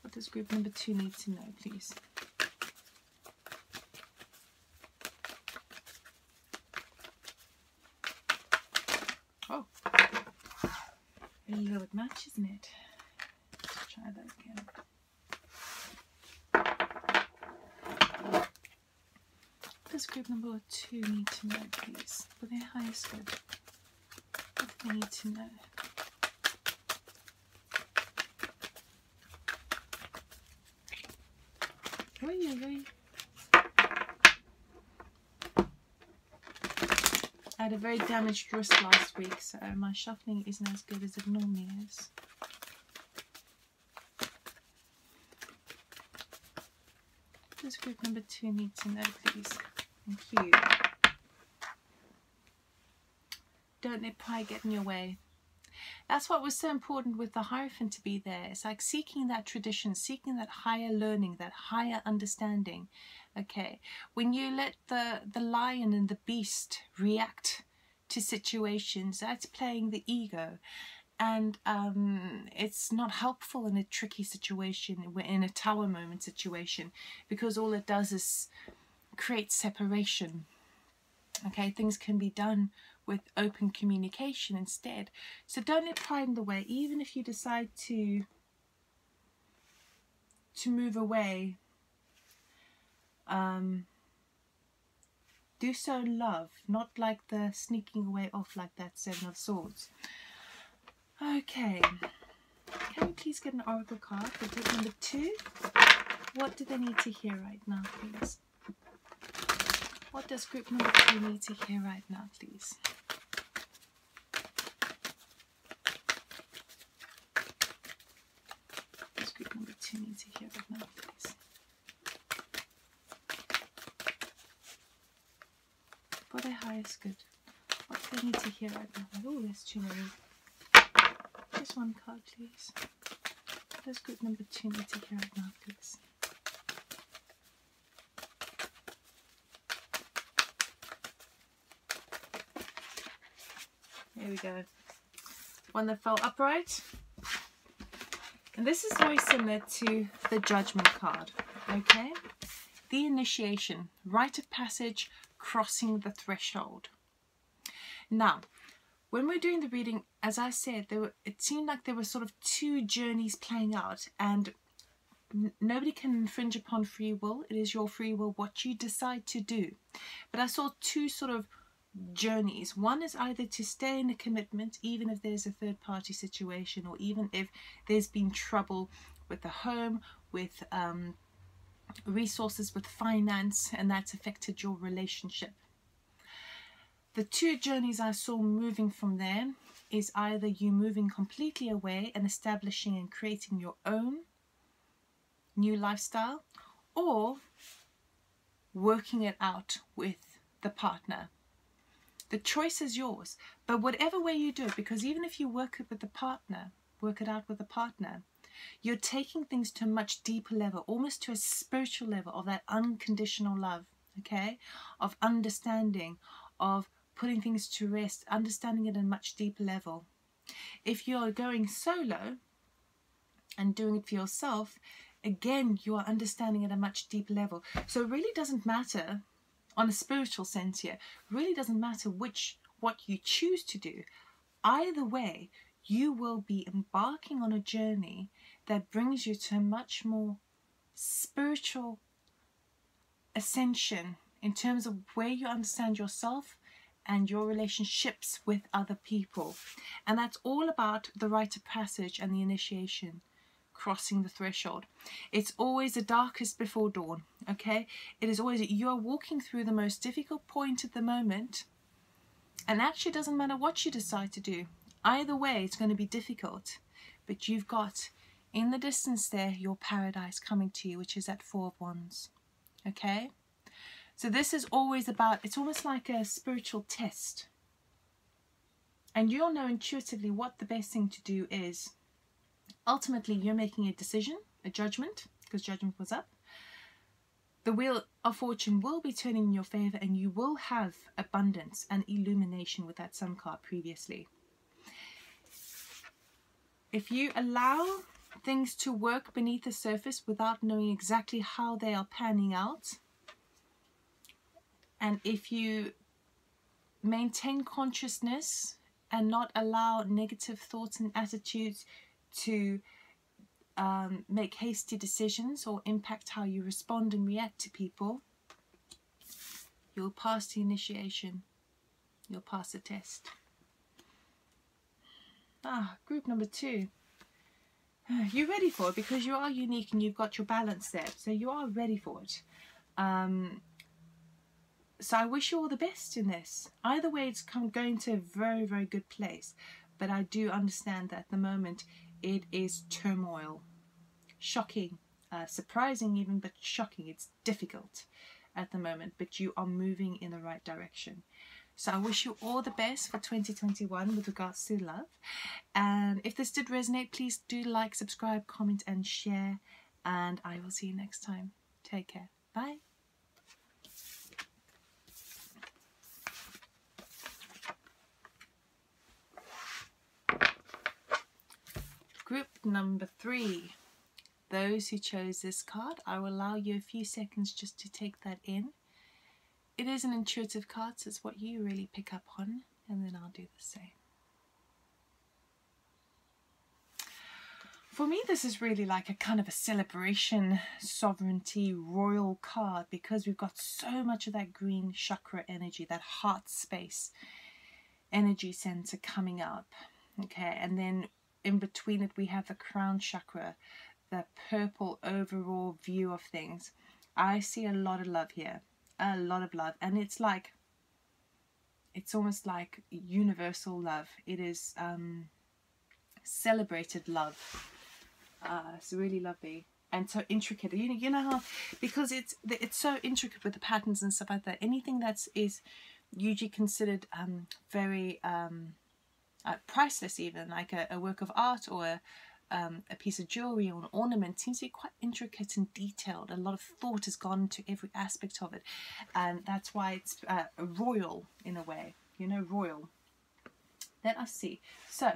[SPEAKER 1] What does group number 2 need to know, please? Oh, a lowered match, isn't it? Let's try that again. What does group number 2 need to know, please? For their highest good, what do they need to know? I had a very damaged wrist last week, so my shuffling isn't as good as it normally is. What does group number 2 need to know, please? Thank you. Don't let pride get in your way. That's what was so important with the Hierophant to be there. It's like seeking that tradition, seeking that higher learning, that higher understanding. Okay, when you let the lion and the beast react to situations, that's playing the ego. And it's not helpful in a tricky situation, in a tower moment situation, because all it does is create separation. Okay, things can be done with open communication instead. So don't let pride in the way. Even if you decide to move away, do so in love, not like the sneaking away off like that 7 of Swords. Okay, can we please get an oracle card for group number 2? What do they need to hear right now, please? What does group number 2 need to hear right now, please? What does group number 2 need to hear right now, please? Are they highest good? What do they need to hear right now? Oh, there's too many. Just one card, please. What does group number 2 need to hear right now, please? There we go. One that fell upright. And this is very similar to the Judgment card, okay? The initiation, rite of passage, crossing the threshold. Now, when we're doing the reading, as I said, it seemed like there were sort of two journeys playing out, and nobody can infringe upon free will. It is your free will, what you decide to do. But I saw two sort of journeys. One is either to stay in a commitment, even if there's a third party situation, or even if there's been trouble with the home, with resources, with finance, and that's affected your relationship. The two journeys I saw moving from there is either you moving completely away and establishing and creating your own new lifestyle, or working it out with the partner. The choice is yours, but whatever way you do it, because even if you work it with the partner, work it out with the partner, you're taking things to a much deeper level, almost to a spiritual level of that unconditional love, okay? Of understanding, of putting things to rest, understanding it at a much deeper level. If you're going solo and doing it for yourself, again, you are understanding at a much deeper level. So it really doesn't matter, on a spiritual sense here, really doesn't matter what you choose to do. Either way, you will be embarking on a journey that brings you to a much more spiritual ascension in terms of where you understand yourself and your relationships with other people. And that's all about the rite of passage and the initiation, crossing the threshold. It's always the darkest before dawn, okay? It is always, you are walking through the most difficult point at the moment, and actually it doesn't matter what you decide to do. Either way, it's going to be difficult, but you've got in the distance there your paradise coming to you, which is that 4 of Wands, okay? So this is always about, it's almost like a spiritual test, and you'll know intuitively what the best thing to do is. Ultimately, you're making a decision, a judgment, because judgment was up. The wheel of fortune will be turning in your favor, and you will have abundance and illumination with that Sun card previously. If you allow things to work beneath the surface without knowing exactly how they are panning out, and if you maintain consciousness and not allow negative thoughts and attitudes to make hasty decisions or impact how you respond and react to people, you'll pass the initiation, you'll pass the test. Group number 2. You're ready for it because you are unique and you've got your balance there, so you are ready for it. So I wish you all the best in this. Either way, it's going to a very, very good place, but I do understand that at the moment it is turmoil. Shocking, surprising even, but shocking. It's difficult at the moment, but you are moving in the right direction. So I wish you all the best for 2021 with regards to love. And if this did resonate, please do like, subscribe, comment and share. And I will see you next time. Take care. Bye. Group number 3. Those who chose this card, I will allow you a few seconds just to take that in. It is an intuitive card, so it's what you really pick up on, and then I'll do the same. For me, this is really like a kind of a celebration, sovereignty, royal card, because we've got so much of that green chakra energy, that heart space energy center coming up. Okay, and then in between it we have the crown chakra, the purple overall view of things. I see a lot of love here, a lot of love, and it's like, it's almost like universal love. It is celebrated love. It's really lovely and so intricate. You know how, because it's so intricate with the patterns and stuff like that. Anything that's is usually considered very priceless, even like a work of art, or a piece of jewelry or an ornament, seems to be quite intricate and detailed. A lot of thought has gone into every aspect of it, and that's why it's royal in a way, you know, royal. Let us see. So,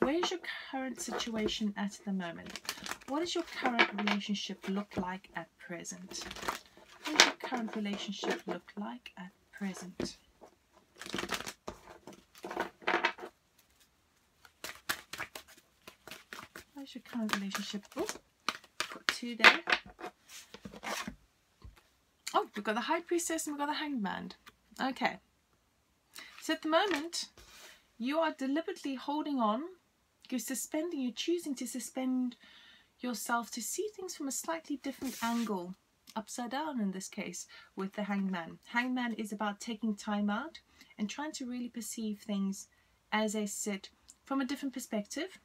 [SPEAKER 1] where's your current situation at the moment? What does your current relationship look like at present? What does your current relationship look like at present? What is your current relationship? Oh, got 2 there. Oh, we've got the High Priestess and we've got the Hanged Man. Okay. So at the moment, you are deliberately holding on. You're choosing to suspend yourself to see things from a slightly different angle. Upside down in this case with the Hangman. Hangman is about taking time out and trying to really perceive things as they sit from a different perspective.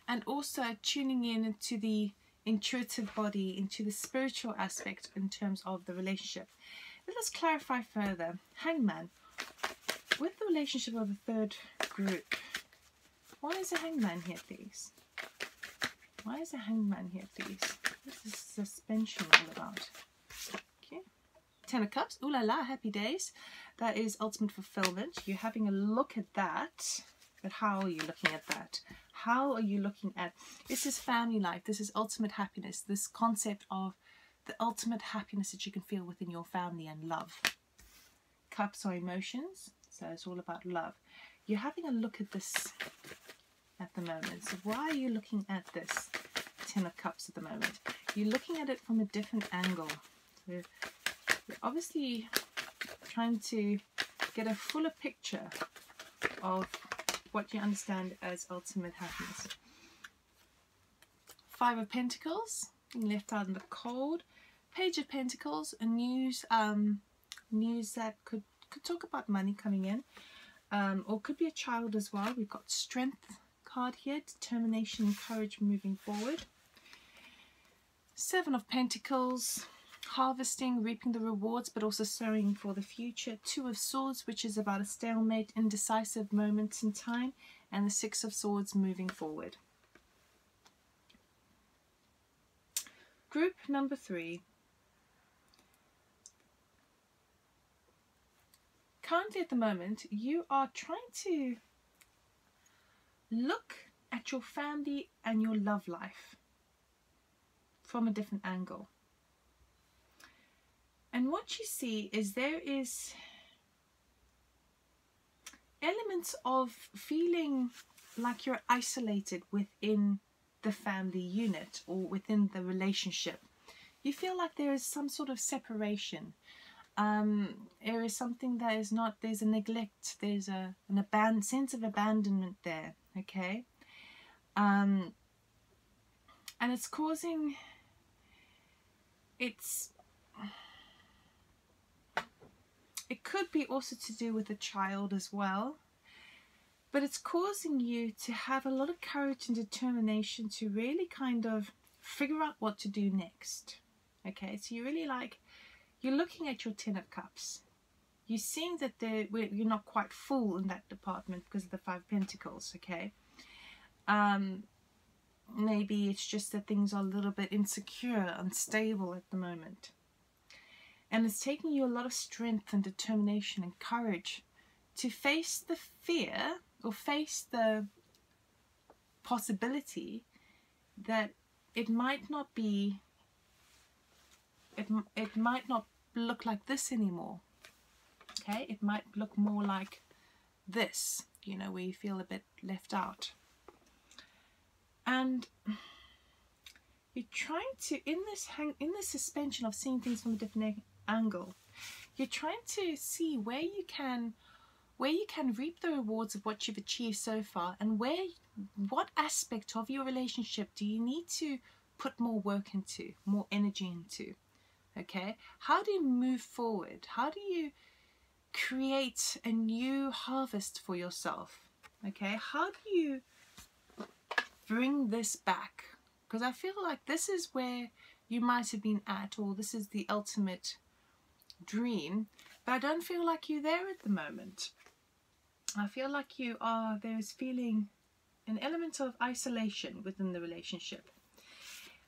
[SPEAKER 1] And also tuning in to the intuitive body, into the spiritual aspect in terms of the relationship. Let us clarify further. Hangman, with the relationship of the third group, why is a hangman here, please? Why is a hangman here, please? What is this suspension all about? Okay. 10 of Cups. Ooh la la, happy days. That is ultimate fulfillment. You're having a look at that. But how are you looking at that? How are you looking at... This is family life. This is ultimate happiness. This concept of the ultimate happiness that you can feel within your family and love. Cups are emotions. So it's all about love. You're having a look at this at the moment. So why are you looking at this 10 of Cups at the moment? You're looking at it from a different angle. So you're obviously trying to get a fuller picture of what you understand as ultimate happiness. 5 of Pentacles, being left out in the cold. Page of Pentacles, a news that could talk about money coming in, or could be a child as well. We've got Strength card here, determination and courage moving forward. 7 of Pentacles, harvesting, reaping the rewards, but also sowing for the future. 2 of Swords, which is about a stalemate, indecisive moments in time, and the 6 of Swords moving forward. Group number 3. Currently at the moment, you are trying to look at your family and your love life from a different angle. And what you see is there is elements of feeling like you're isolated within the family unit or within the relationship. You feel like there is some sort of separation. There is something that is not, there's a neglect, there's an sense of abandonment there, okay? And it's causing, it could be also to do with a child as well, but it's causing you to have a lot of courage and determination to really kind of figure out what to do next, okay? So you're really like, you're looking at your 10 of Cups. You're seeing that you're not quite full in that department because of the 5 of Pentacles, okay? Maybe it's just that things are a little bit insecure, unstable at the moment. And it's taking you a lot of strength and determination and courage to face the fear or face the possibility that it might not be, it might not look like this anymore, okay? It might look more like this, you know, where you feel a bit left out. And you're trying to, in this suspension of seeing things from a different angle, you're trying to see where you can reap the rewards of what you've achieved so far, and what aspect of your relationship do you need to put more work into, more energy into, okay? How do you move forward? How do you create a new harvest for yourself, okay? How do you bring this back? Because I feel like this is where you might have been at, or this is the ultimate dream, But I don't feel like you're there at the moment. I feel like there's feeling an element of isolation within the relationship.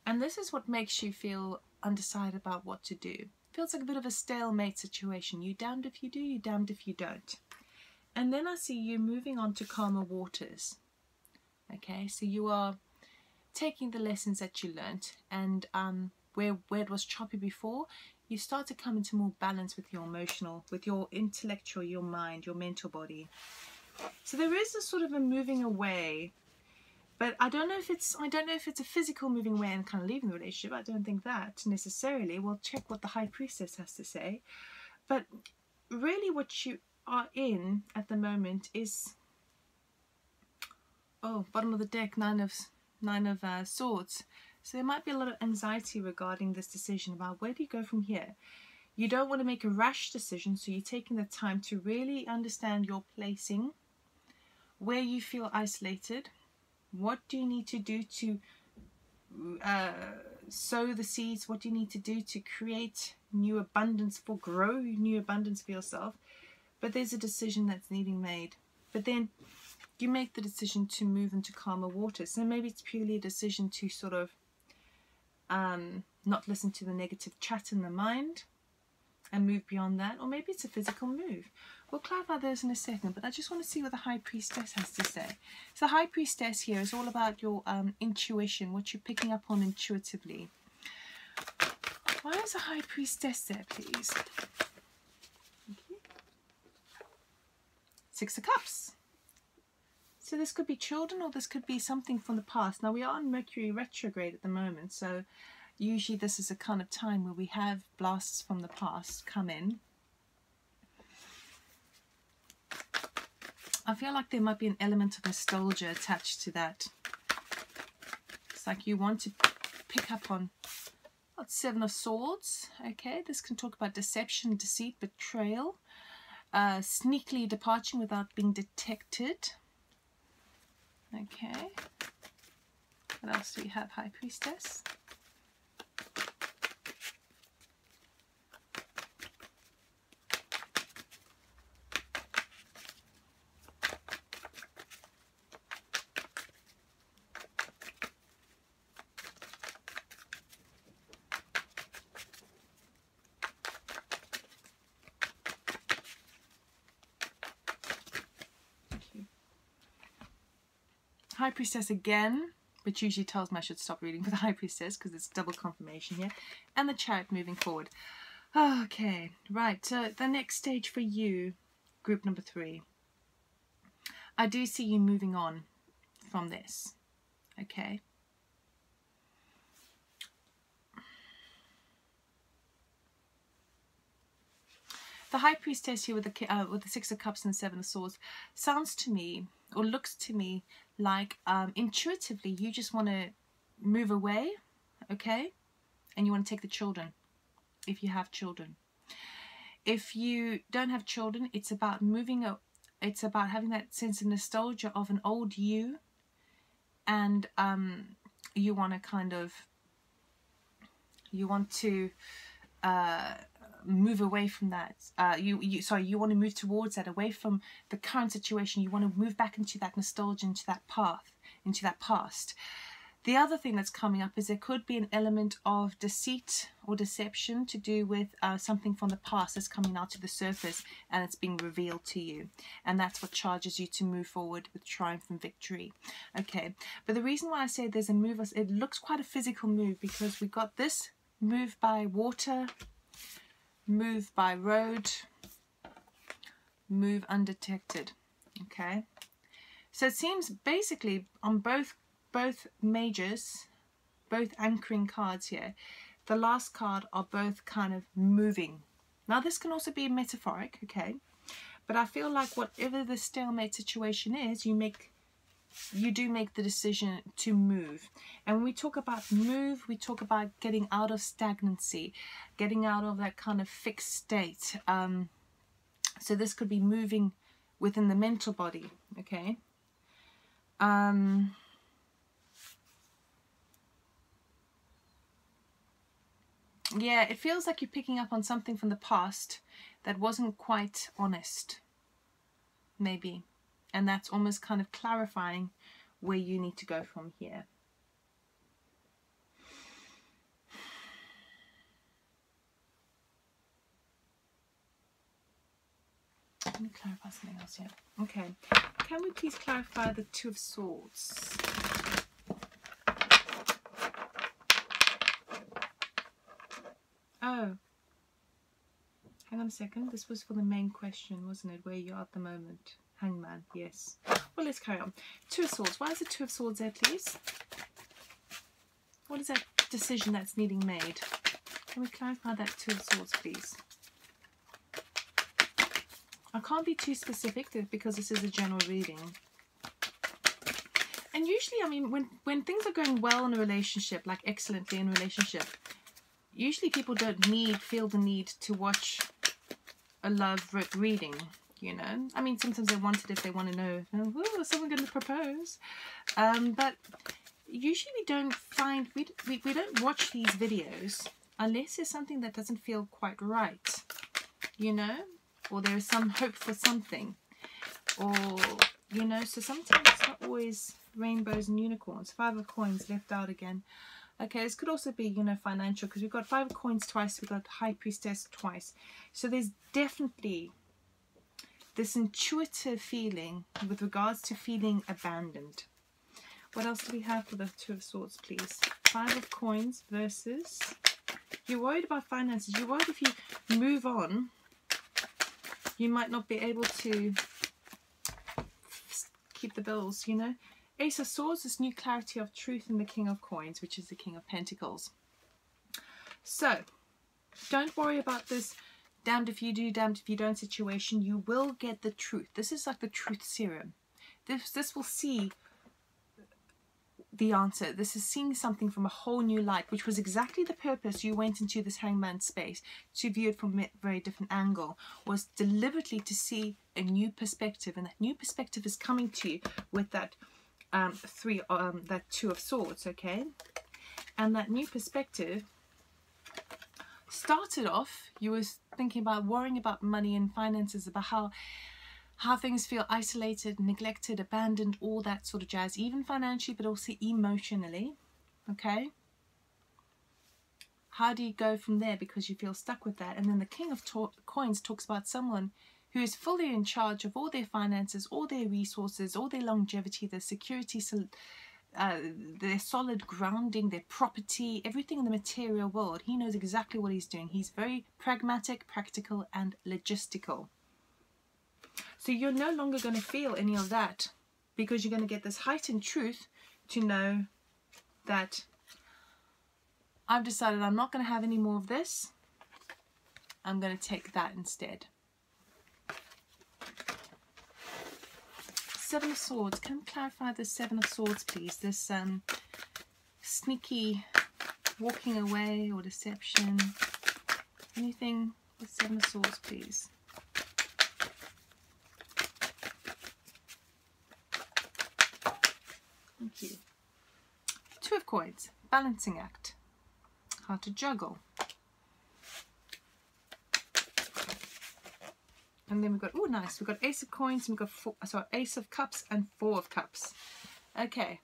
[SPEAKER 1] And this is what makes you feel undecided about what to do. Feels like a bit of a stalemate situation. You're damned if you do, you're damned if you don't. And then I see you moving on to calmer waters. Okay, so you are taking the lessons that you learnt, and where it was choppy before, you start to come into more balance with your emotional, with your intellectual, your mind, your mental body. So there is a sort of a moving away, but I don't know if it's a physical moving away and kind of leaving the relationship. I don't think that necessarily. We'll check what the High Priestess has to say. But really what you are in at the moment is, oh, bottom of the deck, Nine of Swords. So there might be a lot of anxiety regarding this decision about where do you go from here. You don't want to make a rash decision, so you're taking the time to really understand your placing, where you feel isolated, what do you need to do to sow the seeds, what do you need to do to create new abundance, grow new abundance for yourself. But there's a decision that's needing made. But then you make the decision to move into calmer waters. So maybe it's purely a decision to sort of not listen to the negative chat in the mind and move beyond that. Or maybe it's a physical move. We'll clarify those in a second, but I just want to see what the High Priestess has to say. So the High Priestess here is all about your intuition, what you're picking up on intuitively. Why is the High Priestess there, please? Thank you. Six of Cups. So this could be children, or this could be something from the past. Now we are on Mercury retrograde at the moment, so usually this is a kind of time where we have blasts from the past come in. I feel like there might be an element of nostalgia attached to that. It's like you want to pick up on Seven of Swords. Okay, this can talk about deception, deceit, betrayal, sneakily departing without being detected. Okay, what else do we have, High Priestess? High Priestess again, which usually tells me I should stop reading for the High Priestess because it's double confirmation here. And the Chariot moving forward. Okay, right, so the next stage for you, group number 3. I do see you moving on from this, okay? The High Priestess here with the Six of Cups and the Seven of Swords sounds to me, or looks to me, like intuitively you just want to move away, okay? And you want to take the children, if you have children. If you don't have children, it's about moving, it's about having that sense of nostalgia of an old you, and you want to kind of, you want to move away from that. You want to move towards that, away from the current situation. You want to move back into that nostalgia, into that path, into that past. The other thing that's coming up is there could be an element of deceit or deception to do with something from the past that's coming out to the surface and it's being revealed to you. And that's what charges you to move forward with triumph and victory. Okay, but the reason why I say there's a move, it looks quite a physical move, because we got this move by water, move by road, move undetected. Okay, so it seems basically on both majors, both anchoring cards here, the last card are both kind of moving. Now this can also be metaphoric, okay, but I feel like whatever the stalemate situation is, you do make the decision to move. And when we talk about move, we talk about getting out of stagnancy, getting out of that kind of fixed state. So this could be moving within the mental body, okay? Yeah, it feels like you're picking up on something from the past that wasn't quite honest, maybe. And that's almost kind of clarifying where you need to go from here. Let me clarify something else here. Okay, can we please clarify the Two of Swords? Oh, hang on a second. This was for the main question, wasn't it? Where you are at the moment. Hangman, yes. Well, let's carry on. Two of Swords. Why is the Two of Swords there, please? What is that decision that's needing made? Can we clarify that Two of Swords, please? I can't be too specific because this is a general reading. And usually, I mean, when things are going well in a relationship, like excellently in a relationship, usually people don't feel the need to watch a love reading, you know. I mean, sometimes they want it if they want to know, oh, is someone going to propose? But usually we don't find, we don't watch these videos unless there's something that doesn't feel quite right, you know, or there is some hope for something, or, you know, so sometimes it's not always rainbows and unicorns. Five of Coins left out again. Okay, this could also be, you know, financial, because we've got Five of Coins twice, we've got High Priestess twice. So there's definitely this intuitive feeling with regards to feeling abandoned. What else do we have for the Two of Swords, please? Five of Coins versus, you're worried about finances. You're worried if you move on, you might not be able to keep the bills, you know. Ace of Swords, this new clarity of truth, and the King of Coins, which is the King of Pentacles. So, don't worry about this damned if you do, damned if you don't situation. You will get the truth. This is like the truth serum. This will see the answer. This is seeing something from a whole new light, which was exactly the purpose you went into this Hangman space, to view it from a very different angle, was deliberately to see a new perspective. And that new perspective is coming to you with that that Two of Swords, okay? And that new perspective started off, you were thinking about worrying about money and finances, about how things feel isolated, neglected, abandoned, all that sort of jazz, even financially, but also emotionally, okay? How do you go from there, because you feel stuck with that? And then the King of Coins talks about someone who is fully in charge of all their finances, all their resources, all their longevity, their security, their solid grounding, their property, everything in the material world. He knows exactly what he's doing. He's very pragmatic, practical, and logistical. So you're no longer going to feel any of that, because you're going to get this heightened truth to know that I've decided I'm not going to have any more of this. I'm going to take that instead. Seven of Swords. Can we clarify the Seven of Swords, please? This sneaky walking away or deception. Anything with Seven of Swords, please. Thank you. Two of Coins. Balancing act. How to juggle. And then we've got, oh nice, we've got Ace of Coins, and we've got Ace of Cups and Four of Cups. Okay.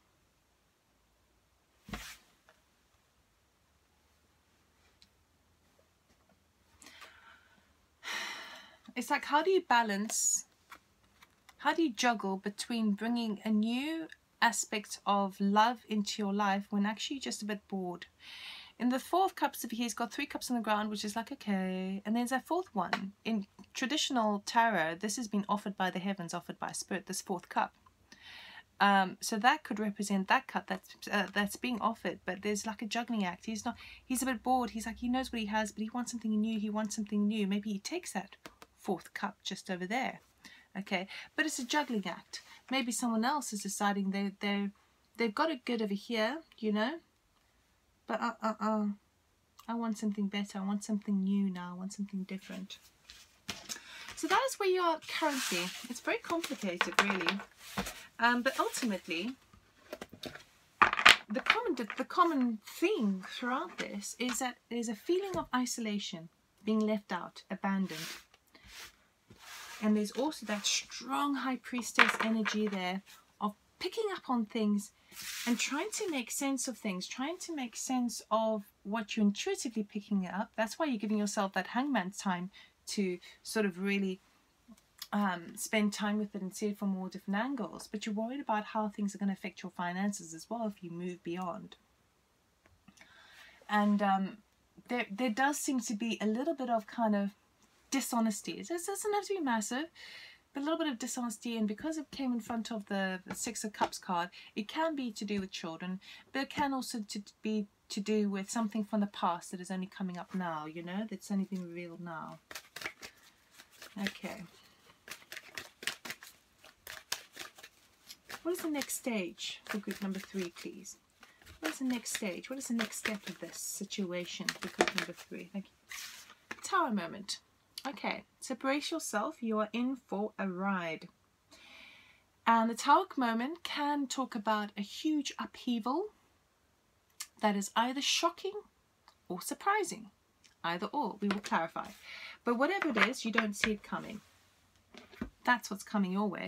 [SPEAKER 1] It's like, how do you balance, how do you juggle between bringing a new aspect of love into your life when actually you're just a bit bored? In the Four of Cups, he's got 3 cups on the ground, which is like, okay. And there's a fourth one. In traditional tarot, this has been offered by the heavens, offered by spirit, this fourth cup. So that could represent that cup that's being offered, but there's like a juggling act. He's a bit bored. He's like, he knows what he has, but he wants something new. He wants something new. Maybe he takes that fourth cup just over there. Okay, but it's a juggling act. Maybe someone else is deciding they've got it good over here, you know. But I want something better. I want something new now. I want something different. So that is where you are currently. It's very complicated, really. But ultimately, the common theme throughout this is that there's a feeling of isolation, being left out, abandoned. And there's also that strong High Priestess energy there of picking up on things and trying to make sense of things, trying to make sense of what you're intuitively picking up. That's why you're giving yourself that Hangman's time to sort of really spend time with it and see it from all different angles. But you're worried about how things are going to affect your finances as well if you move beyond. And there does seem to be a little bit of kind of dishonesty. It doesn't have to be massive, but a little bit of dishonesty. And because it came in front of the Six of Cups card, it can be to do with children, but it can also be to do with something from the past that is only coming up now, you know, that's only been revealed now. Okay. What is the next stage for group number 3, please? What is the next stage? What is the next step of this situation for group number 3? Thank you. Tower moment. Okay, so brace yourself. You are in for a ride. And the Tower moment can talk about a huge upheaval that is either shocking or surprising. Either or, we will clarify. But whatever it is, you don't see it coming. That's what's coming your way.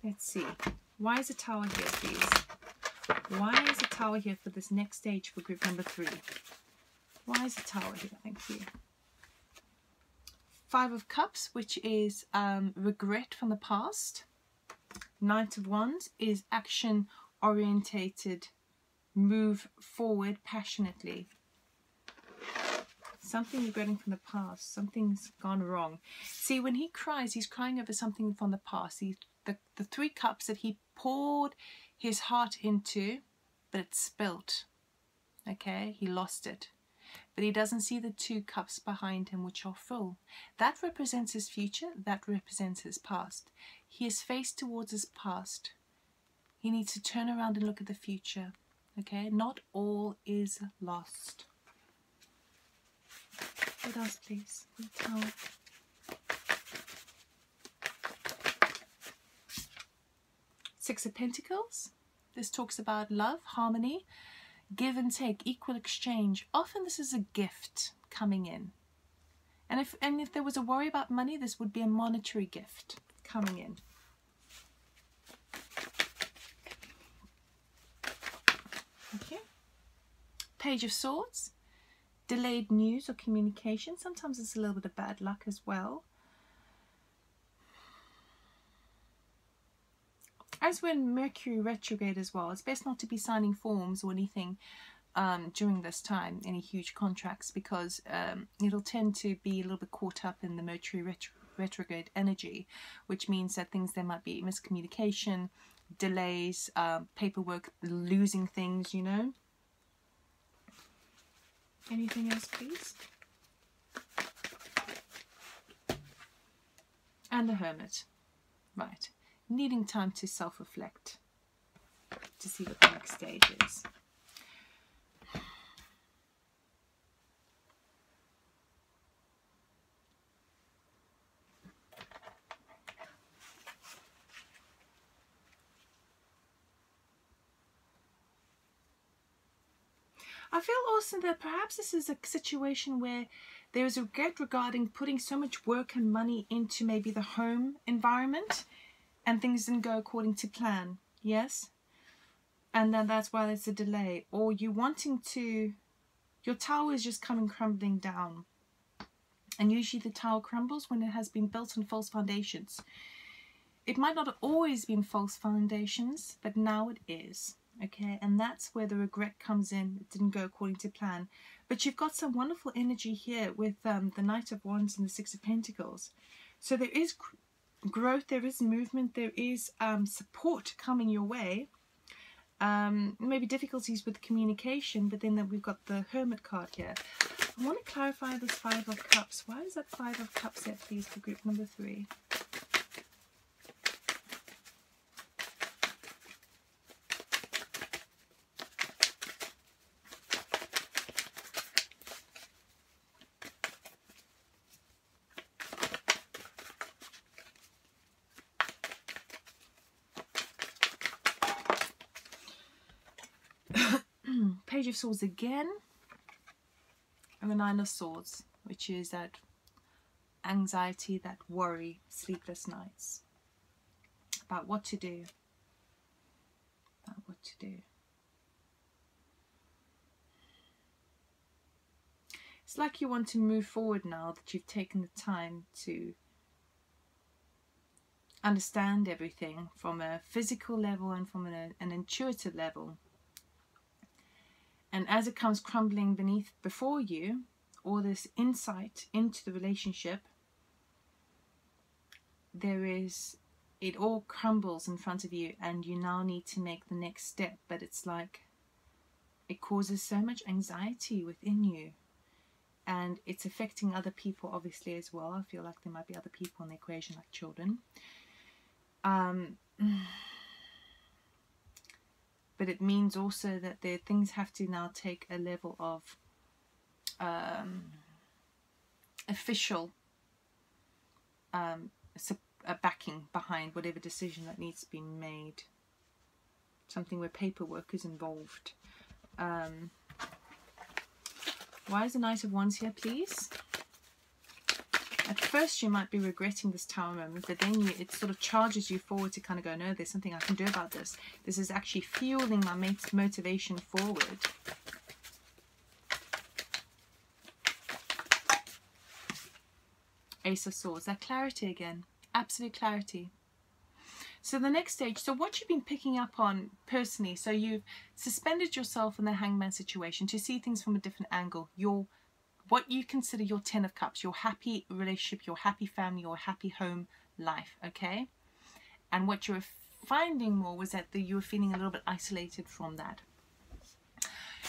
[SPEAKER 1] Let's see. Why is the Tower here, please? Why is the Tower here for this next stage for group number 3? Why is the Tower here? Thank you. 5 of Cups, which is regret from the past. Knight of Wands is action orientated, move forward passionately. Something regretting from the past. Something's gone wrong. See, when he cries, he's crying over something from the past. The 3 cups that he poured his heart into, but it spilt. Okay, he lost it. But he doesn't see the 2 cups behind him, which are full. That represents his future. That represents his past. He is faced towards his past. He needs to turn around and look at the future. Okay, not all is lost. What else, please? Tower. Six of Pentacles. This talks about love, harmony, give and take, equal exchange. Often this is a gift coming in. And if there was a worry about money, this would be a monetary gift coming in. Okay. Page of Swords. Delayed news or communication. Sometimes it's a little bit of bad luck as well. As we're in Mercury retrograde as well, it's best not to be signing forms or anything during this time, any huge contracts, because it'll tend to be a little bit caught up in the Mercury retrograde energy, which means that there might be miscommunication, delays, paperwork, losing things, you know. Anything else, please? And the Hermit. Right. Needing time to self-reflect to see what the next stage is. I feel also that perhaps this is a situation where there is regret regarding putting so much work and money into maybe the home environment, and things didn't go according to plan, yes? And then that's why there's a delay. Or you wanting to, your tower is just coming crumbling down. And usually the tower crumbles when it has been built on false foundations. It might not have always been false foundations, but now it is, okay? And that's where the regret comes in. It didn't go according to plan. But you've got some wonderful energy here with the Knight of Wands and the Six of Pentacles. So there is growth, there is movement, there is support coming your way. Maybe difficulties with communication, but then we've got the Hermit card here. I want to clarify this 5 of Cups. Why is that 5 of Cups there, please, for group number 3? Page of Swords again, and the Nine of Swords, which is that anxiety, that worry, sleepless nights about what to do. About what to do. It's like you want to move forward now that you've taken the time to understand everything from a physical level and from an intuitive level. And as it comes crumbling before you, all this insight into the relationship, it all crumbles in front of you, and you now need to make the next step. But it's like it causes so much anxiety within you, and it's affecting other people obviously as well. I feel like there might be other people in the equation, like children. But it means also that things have to now take a level of official backing behind whatever decision that needs to be made. Something where paperwork is involved. Why is the Knight of Wands here, please? At first you might be regretting this Tower moment, but then it sort of charges you forward to kind of go, no, there's something I can do about this. This is actually fueling my motivation forward. Ace of Swords, that clarity again, absolute clarity. So the next stage, so what you've been picking up on personally, so you've suspended yourself in the Hangman situation to see things from a different angle. What you consider your 10 of Cups, your happy relationship, your happy family, your happy home life, okay? And what you were finding more was that you were feeling a little bit isolated from that.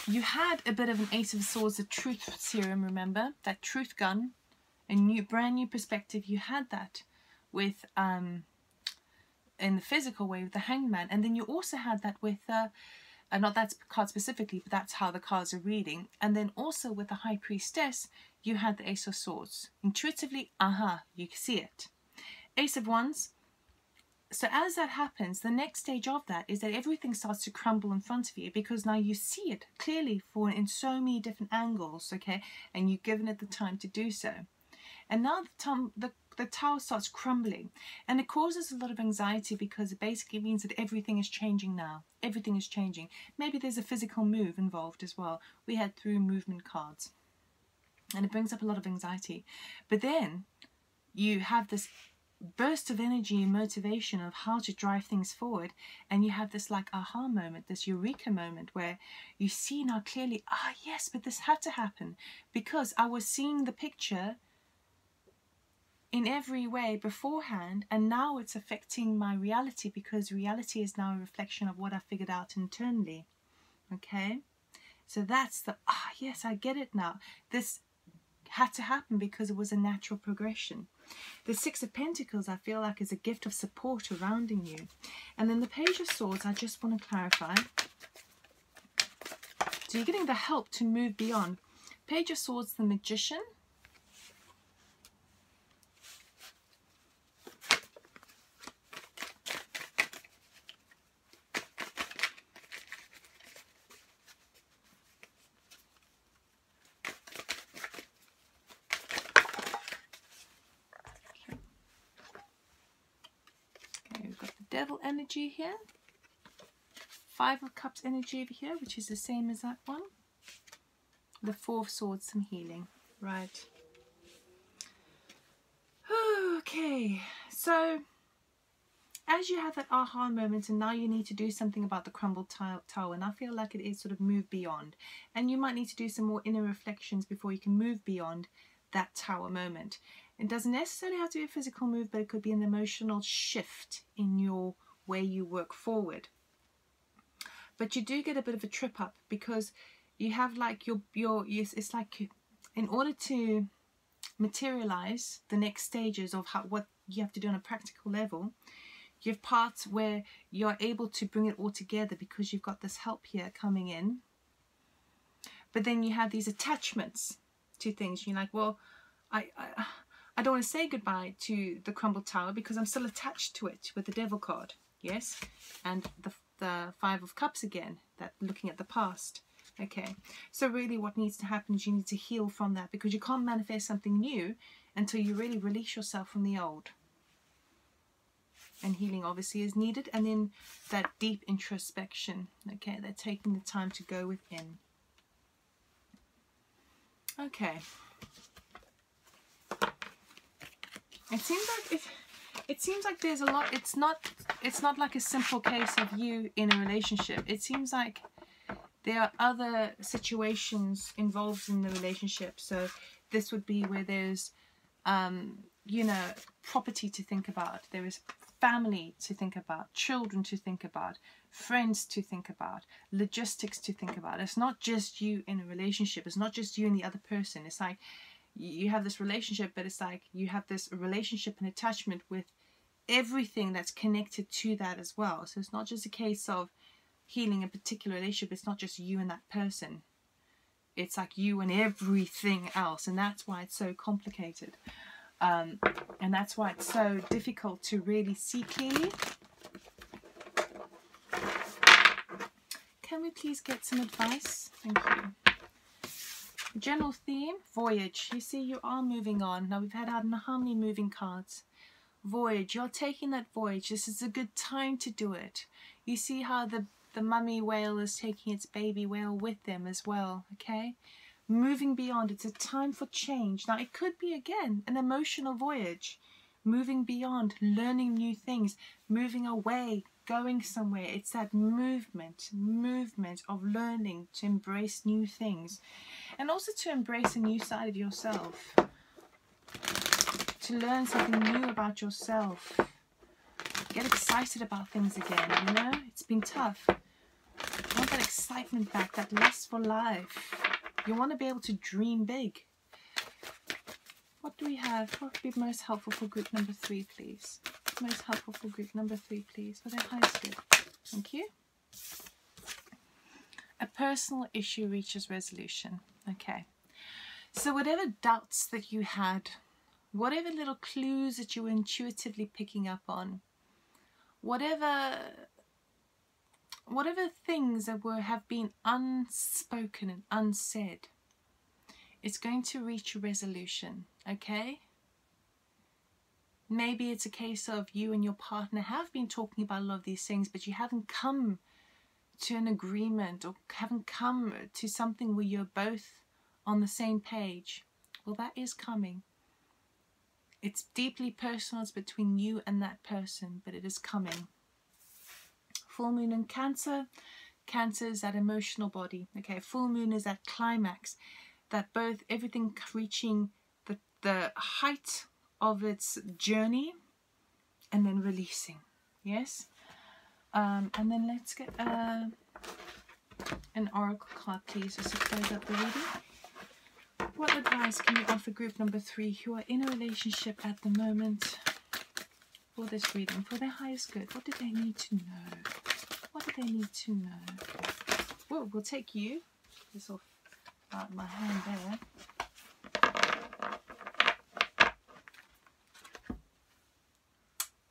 [SPEAKER 1] You had a bit of an Ace of Swords, the truth serum, remember? That truth gun, a brand new perspective. You had that with, in the physical way with the Hangman. And then you also had that with, not that card specifically, but that's how the cards are reading. And then also with the High Priestess, you had the Ace of Swords. Intuitively, you can see it. Ace of Wands. So as that happens, the next stage of that is that everything starts to crumble in front of you, because now you see it clearly in so many different angles, okay? And you've given it the time to do so. And now the tower starts crumbling, and it causes a lot of anxiety, because it basically means that everything is changing now. Everything is changing. Maybe there's a physical move involved as well. We had through movement cards, and it brings up a lot of anxiety. But then you have this burst of energy and motivation of how to drive things forward, and you have this like aha moment, this eureka moment, where you see now clearly, yes, but this had to happen, because I was seeing the picture in every way beforehand, and now it's affecting my reality, because reality is now a reflection of what I figured out internally. Okay, so that's the yes, I get it now. This had to happen because it was a natural progression. The Six of Pentacles, I feel like, is a gift of support surrounding you. And then the Page of Swords, I just want to clarify. So you're getting the help to move beyond. Page of Swords, the Magician. Devil energy here, Five of Cups energy over here, which is the same as that one. The Four of Swords, some healing, right? Okay, so as you have that aha moment, and now you need to do something about the crumbled tower, and I feel like it is sort of move beyond, and you might need to do some more inner reflections before you can move beyond that tower moment. It doesn't necessarily have to be a physical move, but it could be an emotional shift in your way you work forward. But you do get a bit of a trip up, because you have like it's like, in order to materialize the next stages of what you have to do on a practical level, you have parts where you're able to bring it all together because you've got this help here coming in. But then you have these attachments to things. You're like, well, I don't want to say goodbye to the crumbled tower because I'm still attached to it with the Devil card, yes? And the Five of Cups again, that looking at the past. Okay, so really what needs to happen is you need to heal from that, because you can't manifest something new until you really release yourself from the old. And healing obviously is needed. And then that deep introspection. Okay, they're taking the time to go within. Okay. It seems like there's a lot. It's not like a simple case of you in a relationship. It seems like there are other situations involved in the relationship. So this would be where there's you know, property to think about. There is family to think about, children to think about, friends to think about, logistics to think about. It's not just you in a relationship. It's not just you and the other person. It's like you have this relationship, but it's like you have this relationship and attachment with everything that's connected to that as well. So it's not just a case of healing a particular relationship. It's not just you and that person. It's like you and everything else. And that's why it's so complicated. And that's why it's so difficult to really see clearly. Can we please get some advice? Thank you. General theme, voyage. You see, you are moving on. Now we've had how many moving cards? Voyage. You're taking that voyage. This is a good time to do it. You see how the mummy whale is taking its baby whale with them as well. Okay? Moving beyond. It's a time for change. Now it could be again an emotional voyage. Moving beyond, learning new things, moving away, going somewhere. It's that movement of learning to embrace new things. And also to embrace a new side of yourself. To learn something new about yourself. Get excited about things again, you know? It's been tough. You want that excitement back, that lust for life. You want to be able to dream big. What do we have? What would be most helpful for group number 3, please? Most helpful for group number 3, please. For their highest good. Thank you. A personal issue reaches resolution. Okay. So whatever doubts that you had, whatever little clues that you were intuitively picking up on, whatever things that have been unspoken and unsaid, it's going to reach a resolution, okay? Maybe it's a case of you and your partner have been talking about a lot of these things, but you haven't come to an agreement or haven't come to something where you're both on the same page. Well, that is coming. It's deeply personal. It's between you and that person, but it is coming. Full moon in Cancer. Cancer is that emotional body. Okay, full moon is that climax, that both everything reaching the height of its journey and then releasing. Yes. And then let's get an oracle card, please, just to close up the reading. What advice can you offer group number 3 who are in a relationship at the moment for this reading, for their highest good? What do they need to know? What do they need to know? Well, we'll take you. This off out of my hand there.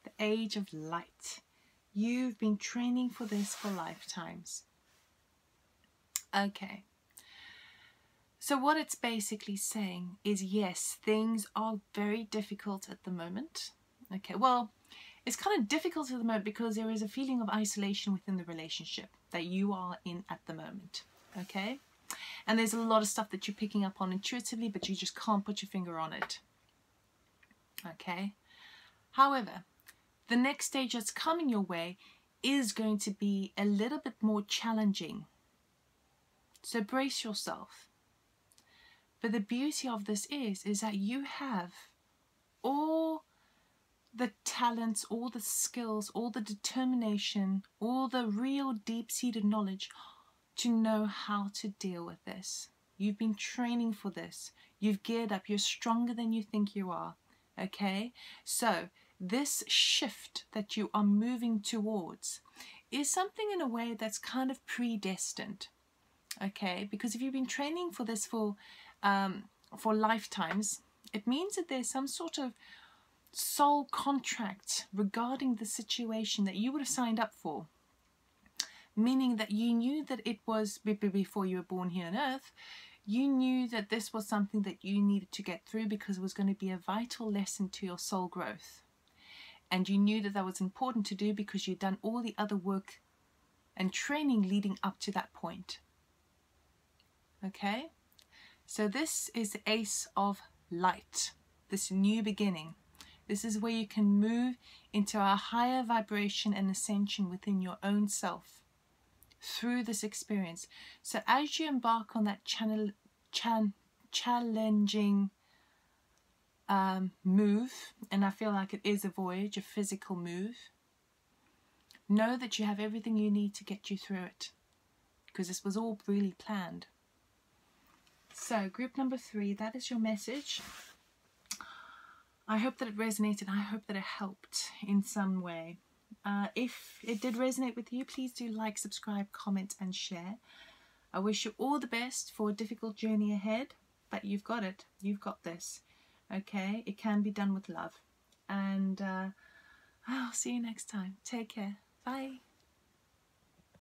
[SPEAKER 1] The Age of Light. You've been training for this for lifetimes. Okay. So what it's basically saying is, yes, things are very difficult at the moment. Okay, well, it's kind of difficult at the moment because there is a feeling of isolation within the relationship that you are in at the moment. Okay? And there's a lot of stuff that you're picking up on intuitively, but you just can't put your finger on it. Okay? However, the next stage that's coming your way is going to be a little bit more challenging. So brace yourself. But the beauty of this is that you have all the talents, all the skills, all the determination, all the real deep-seated knowledge to know how to deal with this. You've been training for this. You've geared up. You're stronger than you think you are. Okay? So this shift that you are moving towards is something in a way that's kind of predestined. Okay? Because if you've been training for this for lifetimes, it means that there's some sort of soul contract regarding the situation that you would have signed up for, meaning that you knew that it was before you were born here on earth. You knew that this was something that you needed to get through because it was going to be a vital lesson to your soul growth. And you knew that that was important to do because you'd done all the other work and training leading up to that point. Okay? So this is the Ace of Light, this new beginning. This is where you can move into a higher vibration and ascension within your own self through this experience. So as you embark on that challenging move, and I feel like it is a voyage, a physical move, know that you have everything you need to get you through it, because this was all really planned. So group number 3, that is your message. I hope that it resonated. I hope that it helped in some way. If it did resonate with you, please do like, subscribe, comment and share. I wish you all the best for a difficult journey ahead, but you've got it. You've got this. Okay? It can be done with love. And I'll see you next time. Take care. Bye.